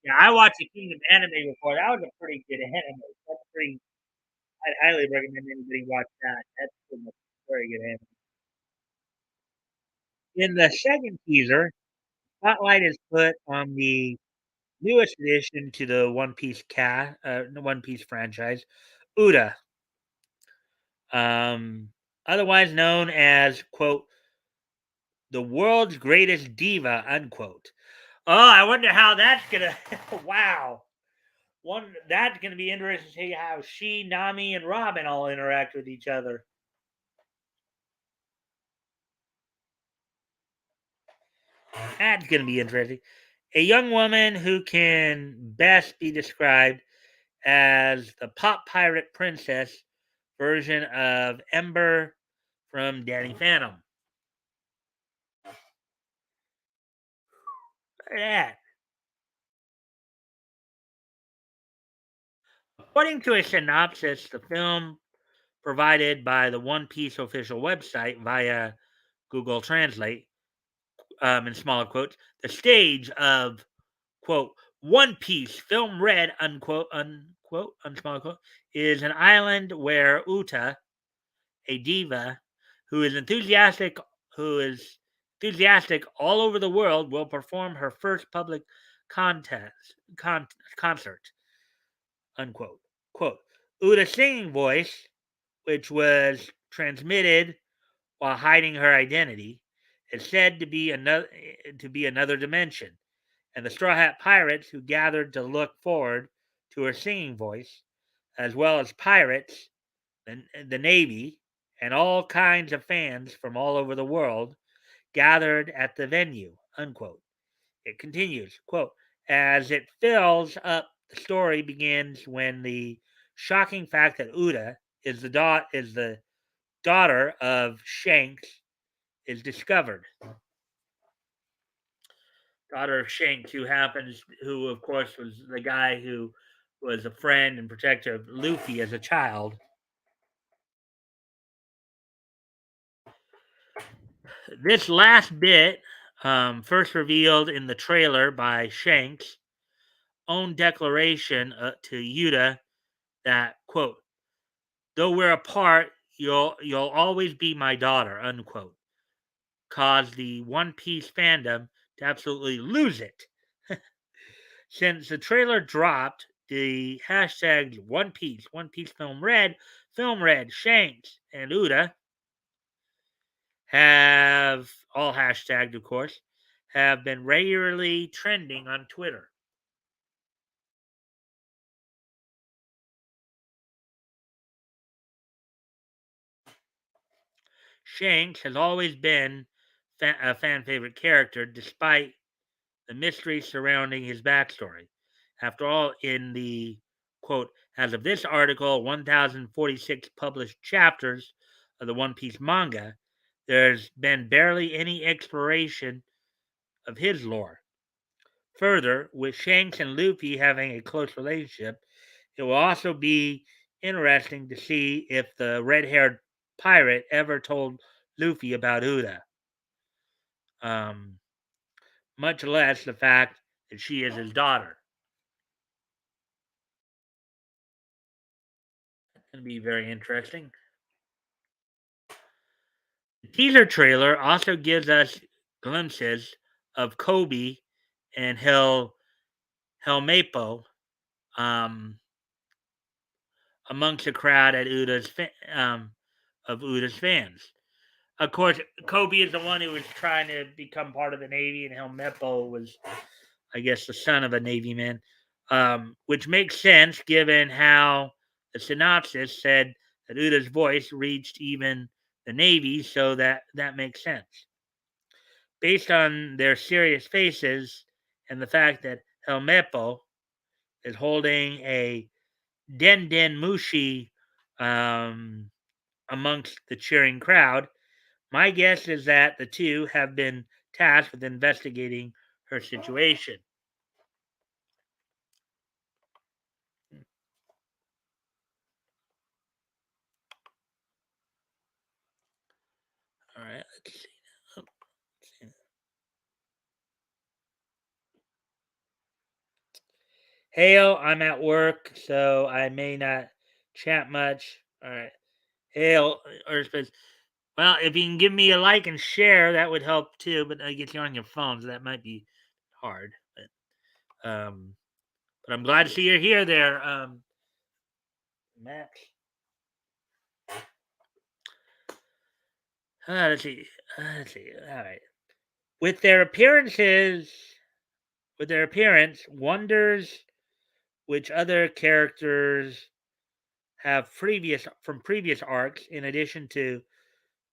Yeah, I watched the Kingdom anime before. That was a pretty good anime. That's pretty. I'd highly recommend anybody watch that. That's a very good anime. In the second teaser, spotlight is put on the newest addition to the One Piece franchise, Uda, um, otherwise known as quote the world's greatest diva unquote. Oh, I wonder how that's gonna. Wow, that's gonna be interesting to see how she, Nami, and Robin all interact with each other. That's gonna be interesting. A young woman who can best be described as the pop pirate princess version of Ember from Danny Phantom. Look at that. According to a synopsis, the film provided by the One Piece official website via Google Translate, in smaller quotes, the stage of, quote, One Piece film red, unquote, unsmaller quote, is an island where Uta, a diva who is enthusiastic, who is enthusiastic all over the world, will perform her first public contest, concert, unquote. Quote, Uta's singing voice, which was transmitted while hiding her identity, is said to be another dimension, and the Straw Hat Pirates who gathered to look forward to her singing voice, as well as pirates, the Navy, and all kinds of fans from all over the world gathered at the venue, unquote. It continues, quote, as it fills up, the story begins when the shocking fact that Uda is the daughter of Shanks is discovered. Daughter of Shanks, who of course was the guy who was a friend and protector of Luffy as a child. This last bit, first revealed in the trailer by Shanks' own declaration to Yuta that quote, "Though we're apart, you'll always be my daughter," unquote, caused the One Piece fandom to absolutely lose it. Since the trailer dropped, the hashtags One Piece Film Red, Shanks, and Uda have all hashtagged, of course, have been regularly trending on Twitter. Shanks has always been a fan favorite character, despite the mystery surrounding his backstory. After all, in the quote, as of this article, 1046 published chapters of the One Piece manga, there's been barely any exploration of his lore. Further, with Shanks and Luffy having a close relationship, it will also be interesting to see if the red haired pirate ever told Luffy about Uda, um, much less the fact that she is his daughter. It's going to be very interesting. The teaser trailer also gives us glimpses of Kobe and Helmepo, um, amongst the crowd at of Uda's fans. Of course, Kobe is the one who was trying to become part of the Navy, and Helmepo was, I guess, the son of a Navy man, which makes sense given how the synopsis said that Uda's voice reached even the Navy, so that makes sense. Based on their serious faces and the fact that Helmepo is holding a Den Den Mushi um, amongst the cheering crowd. My guess is that the two have been tasked with investigating her situation. All right, let's see. Oh, let's see. Hail, I'm at work, so I may not chat much. All right. Hail, or well, if you can give me a like and share, that would help too. But I guess you're on your phone, so that might be hard. But I'm glad to see you're here there, Max. Let's see. Let's see. All right. With their appearances, with their appearance, wonders which other characters have previous arcs, in addition to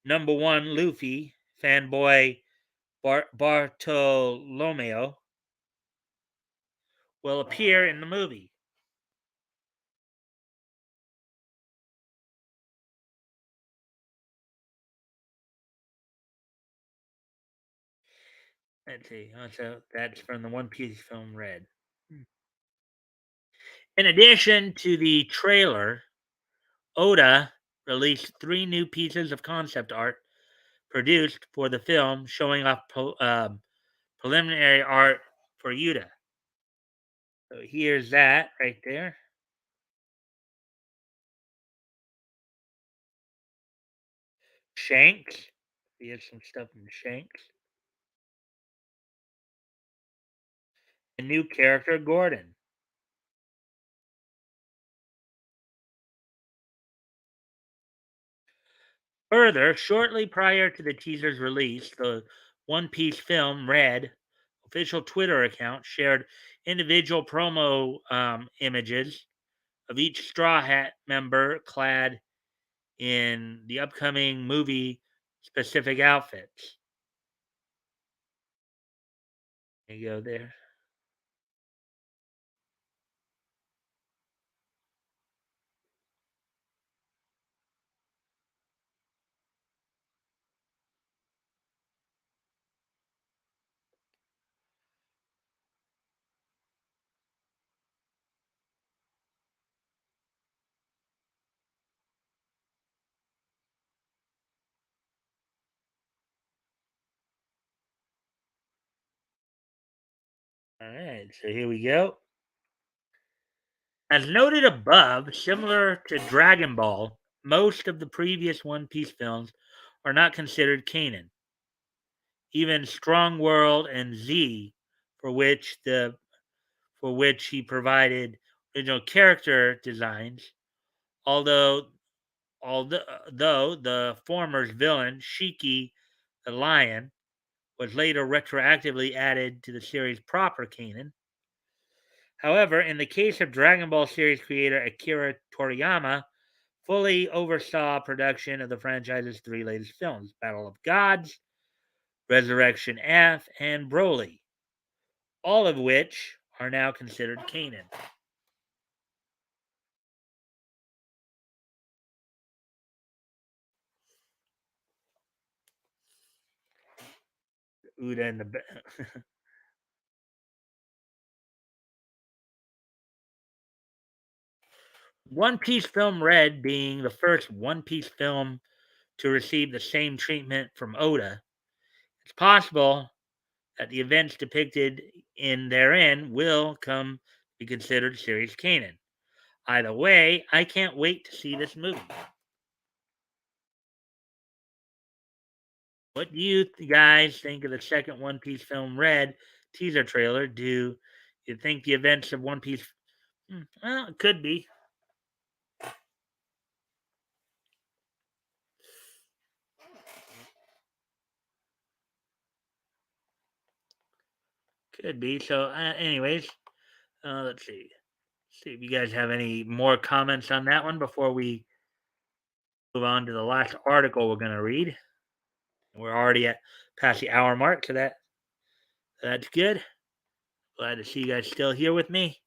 number one Luffy, fanboy Bartolomeo, will appear in the movie. Let's see. So that's from the One Piece film Red. In addition to the trailer, Oda released three new pieces of concept art produced for the film, showing off preliminary art for Yuta. So here's that right there. Shanks. Here's some stuff from Shanks. A new character, Gordon. Further, shortly prior to the teaser's release, the One Piece film Red official Twitter account shared individual promo images of each Straw Hat member clad in the upcoming movie specific outfits. There you go there. All right, so here we go. As noted above, similar to Dragon Ball, most of the previous One Piece films are not considered canon. Even Strong World and Z, for which the for which he provided original character designs, although although the former's villain, Shiki the Lion, was later retroactively added to the series proper canon. However, in the case of Dragon Ball series creator Akira Toriyama, fully oversaw production of the franchise's three latest films, Battle of Gods, Resurrection F, and Broly, all of which are now considered canon. Uda and the One Piece film Red being the first One Piece film to receive the same treatment from Oda, it's possible that the events depicted in therein will come to be considered series canon. Either way, I can't wait to see this movie. What do you guys think of the second One Piece film Red teaser trailer? Do you think the events of One Piece? Well, it could be. Could be. So, anyways, let's see. See if you guys have any more comments on that one before we move on to the last article we're going to read. We're already at past the hour mark, so that's good. Glad to see you guys still here with me.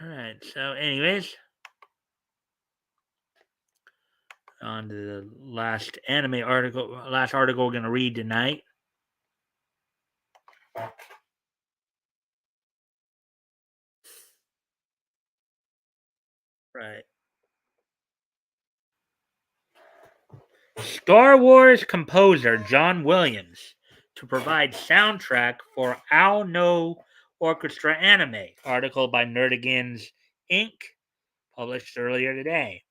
All right. So, anyways, on to the last article we're gonna read tonight. Right. Star Wars composer John Williams to provide soundtrack for Owl No Orchestra anime. Article by Nerdigans Inc. published earlier today.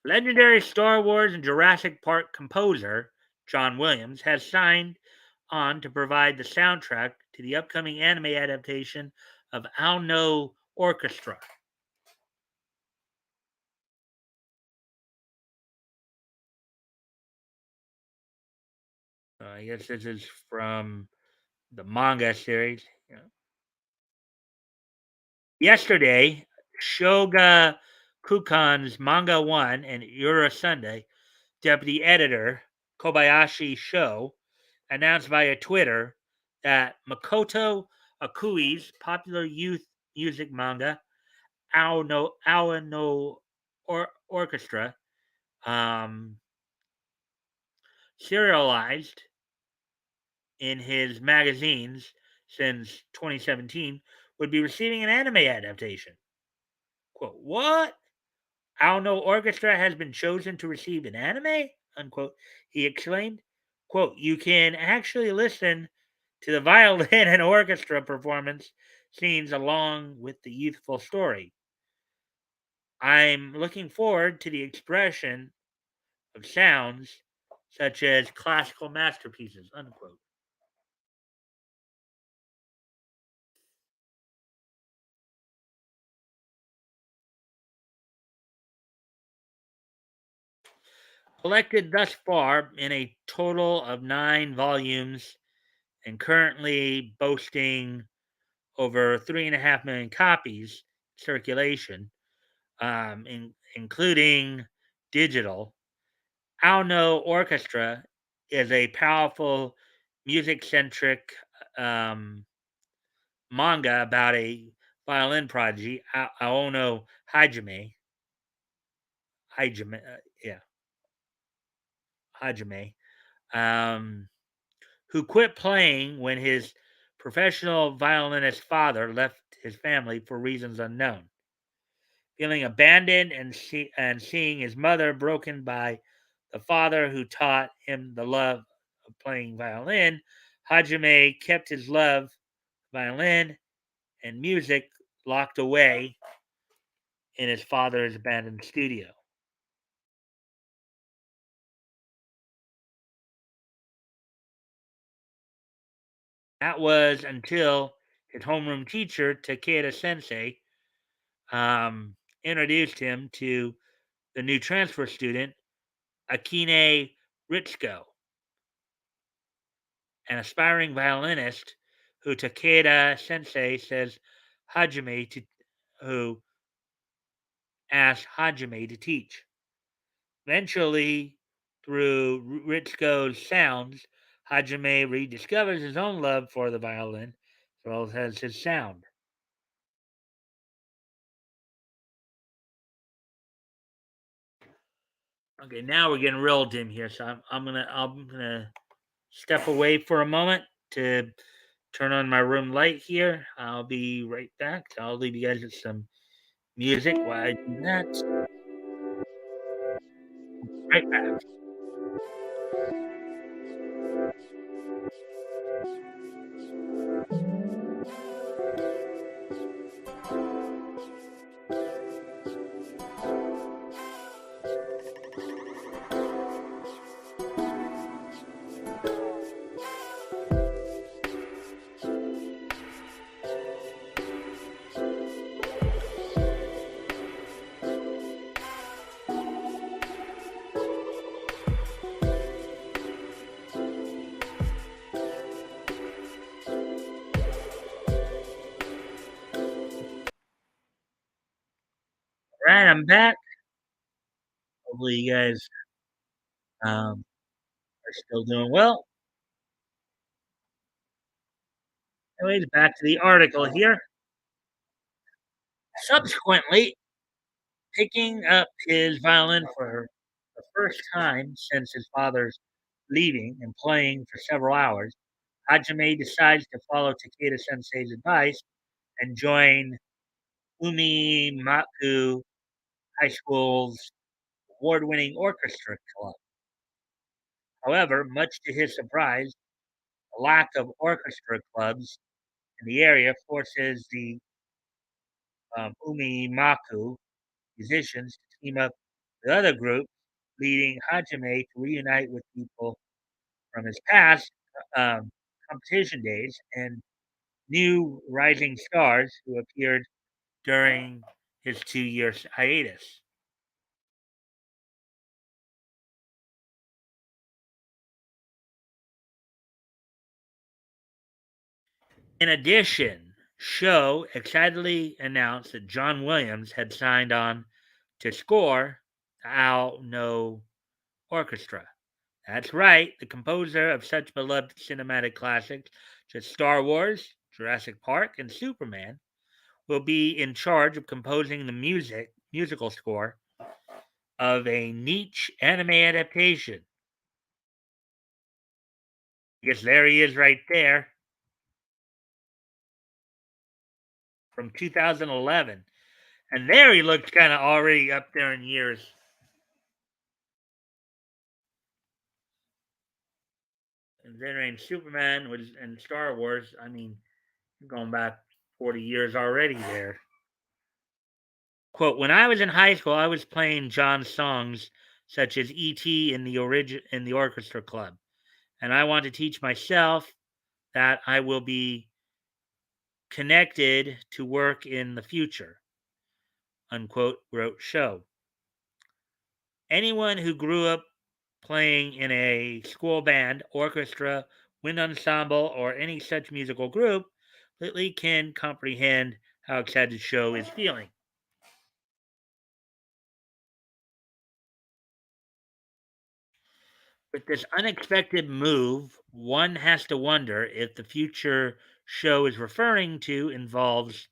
Legendary Star Wars and Jurassic Park composer John Williams has signed on to provide the soundtrack to the upcoming anime adaptation of Owl No Orchestra. I guess this is from the manga series. Yeah. Yesterday, Shoga Kukan's Manga One and Yura Sunday deputy editor Kobayashi Sho announced via Twitter that Makoto Akui's popular youth music manga Ao no Orchestra, um, serialized in his magazines since 2017, would be receiving an anime adaptation. Quote, what? Our no orchestra has been chosen to receive an anime? Unquote. He exclaimed. Quote, you can actually listen to the violin and orchestra performance scenes along with the youthful story. I'm looking forward to the expression of sounds such as classical masterpieces. Unquote. Collected thus far in a total of 9 volumes and currently boasting over 3.5 million copies circulation, including digital. Our No Orchestra is a powerful music centric um, manga about a violin prodigy, Aono Hajime, yeah, Hajime, um, who quit playing when his professional violinist father left his family for reasons unknown. Feeling abandoned and seeing his mother broken by the father who taught him the love of playing violin, Hajime kept his love, violin, and music locked away in his father's abandoned studio. That was until his homeroom teacher, Takeda Sensei, um, introduced him to the new transfer student, Akine Ritsuko, an aspiring violinist who Takeda Sensei says Hajime to who asked Hajime to teach. Eventually, through Ritsuko's sounds, Hajime rediscovers his own love for the violin as well as his sound. Okay, now we're getting real dim here, so I'm gonna step away for a moment to turn on my room light here. I'll be right back. I'll leave you guys with some music while I do that. Right back. All right, I'm back. Hopefully, you guys are still doing well. Anyways, back to the article here. Subsequently, picking up his violin for the first time since his father's leaving and playing for several hours, Hajime decides to follow Takeda Sensei's advice and join Umimaku High School's award-winning orchestra club. However, much to his surprise, the lack of orchestra clubs in the area forces the Umimaku musicians to team up with other groups, leading Hajime to reunite with people from his past um, competition days and new rising stars who appeared during his 2 year hiatus. In addition, Show excitedly announced that John Williams had signed on to score the Owl No Orchestra. That's right, the composer of such beloved cinematic classics such as Star Wars, Jurassic Park, and Superman will be in charge of composing the musical score of a niche anime adaptation. I guess there he is right there from 2011. And there he looks kind of already up there in years. Considering Superman was and Star Wars, I mean, going back 40 years already there. Quote, when I was in high school, I was playing John's songs such as E.T. in the orchestra club. And I want to teach myself that I will be connected to work in the future, unquote, wrote Show. Anyone who grew up playing in a school band, orchestra, wind ensemble, or any such musical group lately can comprehend how excited Show is feeling. With this unexpected move, one has to wonder if the future Show is referring to involves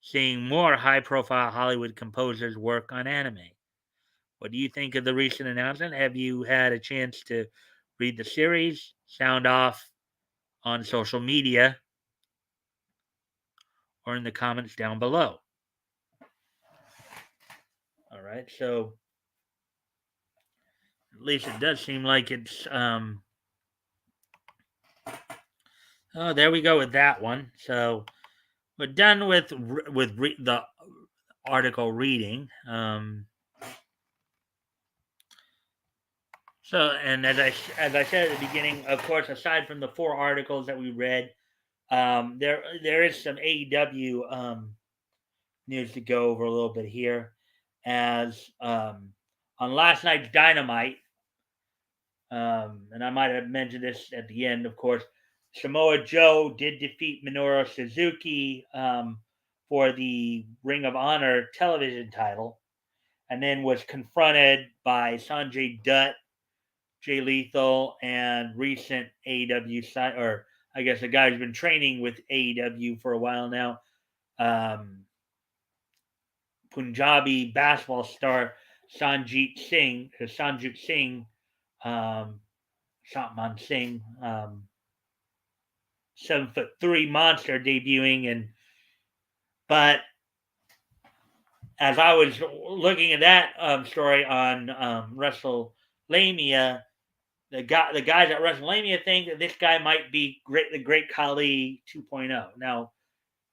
seeing more high profile Hollywood composers work on anime. What do you think of the recent announcement? Have you had a chance to read the series, sound off on social media, or in the comments down below? All right, so at least it does seem like it's. Oh, there we go with that one. So we're done with the article reading. So, and as I said at the beginning, of course, aside from the four articles that we read, there is some AEW news to go over a little bit here, as on last night's Dynamite, and I might have mentioned this at the end, of course. Samoa Joe did defeat Minoru Suzuki for the Ring of Honor television title, and then was confronted by Sanjay Dutt, Jay Lethal, and recent AEW or I guess the guy who's been training with AEW for a while now, Punjabi basketball star Sanjit Singh, um, Satman Singh, 7'3" monster debuting, and but as I was looking at that story on WrestleMania, the guys at WrestleMania think that this guy might be the Great Khali 2.0. Now,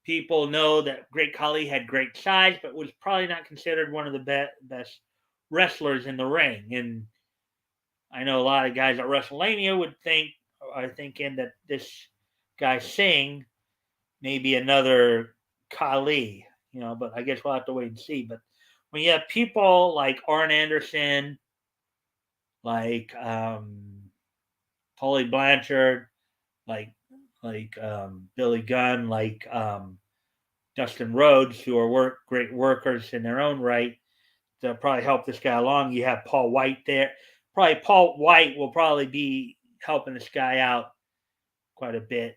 people know that Great Khali had great size, but was probably not considered one of the best wrestlers in the ring. And I know a lot of guys at WrestleMania are thinking that this guy Singh may be another Khali, but I guess we'll have to wait and see. But when you have people like Arn Anderson, like Tully Blanchard, like Billy Gunn, like Dustin Rhodes, who are great workers in their own right, to probably help this guy along. You have Paul White there. Probably Paul White will probably be helping this guy out quite a bit.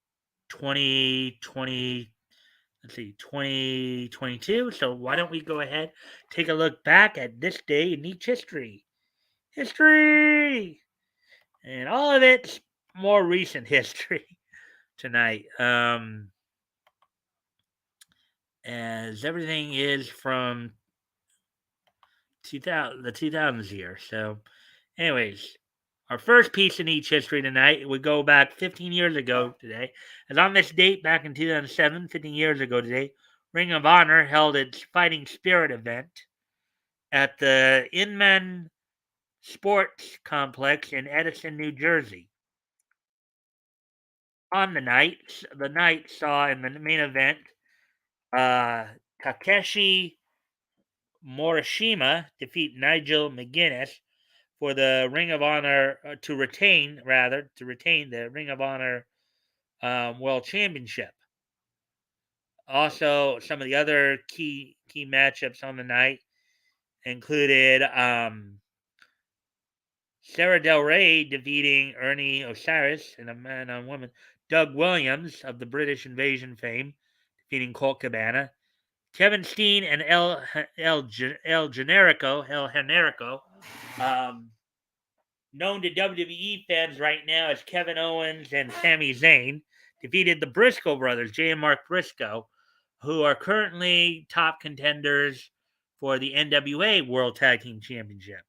2020, let's see, 2022. So why don't we go ahead, take a look back at this day in each history? History! And all of it's more recent history tonight. As everything is from 2000, the 2000s year. So, anyways, our first piece in each history tonight would go back 15 years ago today. As on this date, back in 2007, 15 years ago today, Ring of Honor held its Fighting Spirit event at the Inman Sports Complex in Edison, New Jersey. On the night saw in the main event Takeshi Morishima defeat Nigel McGuinness for the Ring of Honor to retain the Ring of Honor World Championship. Also, some of the other key matchups on the night included Sarah Del Rey defeating Ernie Osiris in a man on woman. Doug Williams of the British Invasion fame defeating Colt Cabana. Kevin Steen and El Generico, known to WWE fans right now as Kevin Owens and Sami Zayn, defeated the Briscoe brothers, Jay and Mark Briscoe, who are currently top contenders for the NWA World Tag Team Championship.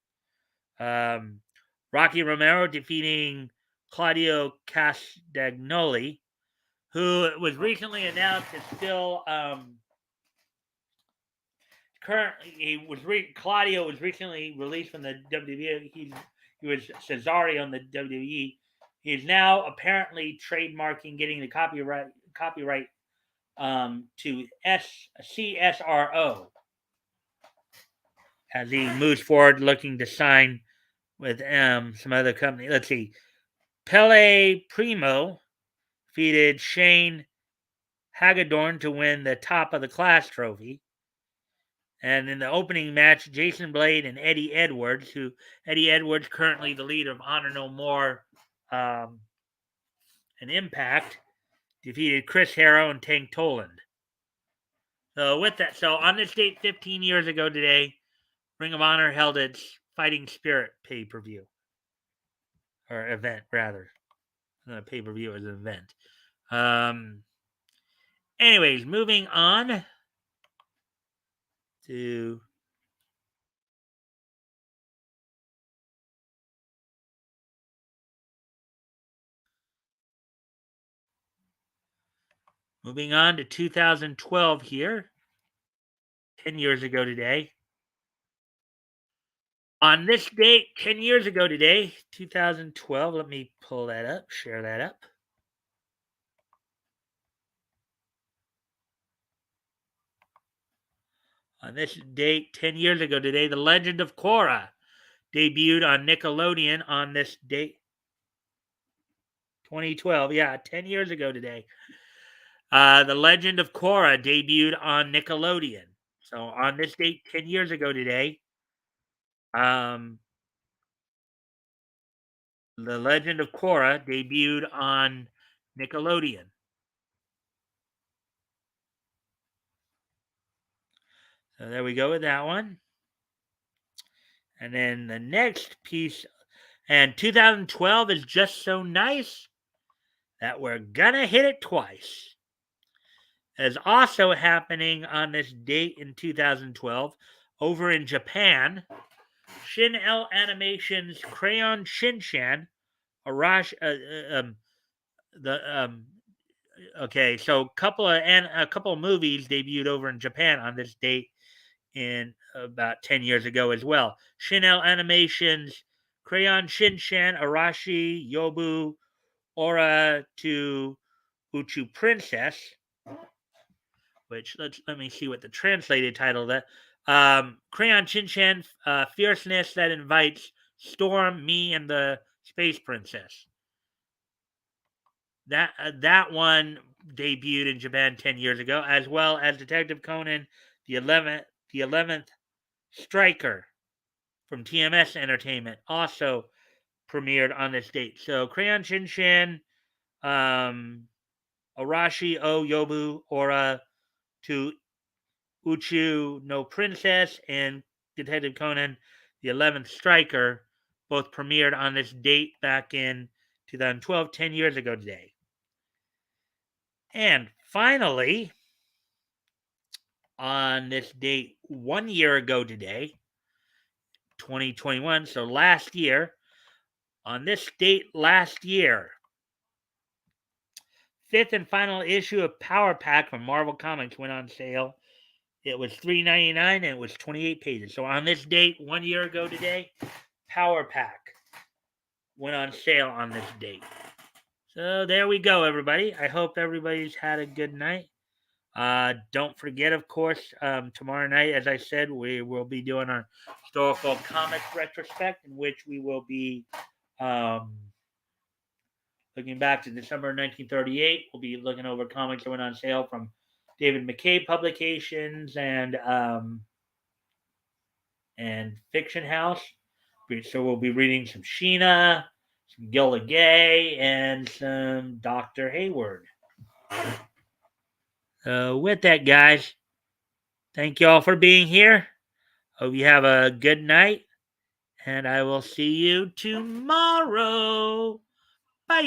Rocky Romero defeating Claudio Castagnoli, who was recently announced as still Claudio was recently released from the WWE. He was Cesare on the WWE. He is now apparently trademarking, getting the copyright to CSRO as he moves forward, looking to sign with some other company. Let's see. Pele Primo defeated Shane Hagedorn to win the Top of the Class trophy. And in the opening match, Jason Blade and Eddie Edwards, currently the leader of Honor No More and Impact, defeated Chris Hero and Tank Toland. So with that, on this date 15 years ago today, Ring of Honor held its Fighting Spirit pay-per-view. Or event, rather. Not a pay-per-view, it was an event. Anyways, moving on to Moving on to 2012 here, 10 years ago today. On this date, 10 years ago today, 2012, let me pull that up, share that up. On this date, 10 years ago today, The Legend of Korra debuted on Nickelodeon on this date. 2012, yeah, 10 years ago today. The Legend of Korra debuted on Nickelodeon. So on this date, 10 years ago today, The Legend of Korra debuted on Nickelodeon. So there we go with that one. And then the next piece, and 2012 is just so nice that we're gonna hit it twice. As also happening on this date in 2012, over in Japan, Shin-El Animation's Crayon Shin-Chan, okay, so a couple of movies debuted over in Japan on this date in about 10 years ago as well. Shin-El Animation's Crayon Shin-Chan Arashi Yobu Ora to Uchu Princess, which let me see what the translated title of that. Crayon Shin-Chan Fierceness that invites Storm, me, and the Space Princess. That one debuted in Japan 10 years ago, as well as Detective Conan, the 11th Striker from TMS Entertainment, also premiered on this date. So Crayon Shin-Chan, Arashi Arashi o Yobu Ora to Uchu no Princess and Detective Conan, the 11th Striker, both premiered on this date back in 2012, 10 years ago today. And finally, on this date 1 year ago today, 2021, so last year, on this date last year, fifth and final issue of Power Pack from Marvel Comics went on sale. It was $3.99 and it was 28 pages. So on this date, 1 year ago today, Power Pack went on sale on this date. So there we go, everybody. I hope everybody's had a good night. Don't forget, of course, tomorrow night, as I said, we will be doing our historical comics retrospect, in which we will be looking back to December 1938. We'll be looking over comics that went on sale from David McCabe Publications and Fiction House. So we'll be reading some Sheena, some Gilda Gay, and some Dr. Hayward. With that, guys, thank you all for being here. Hope you have a good night, and I will see you tomorrow. Bye.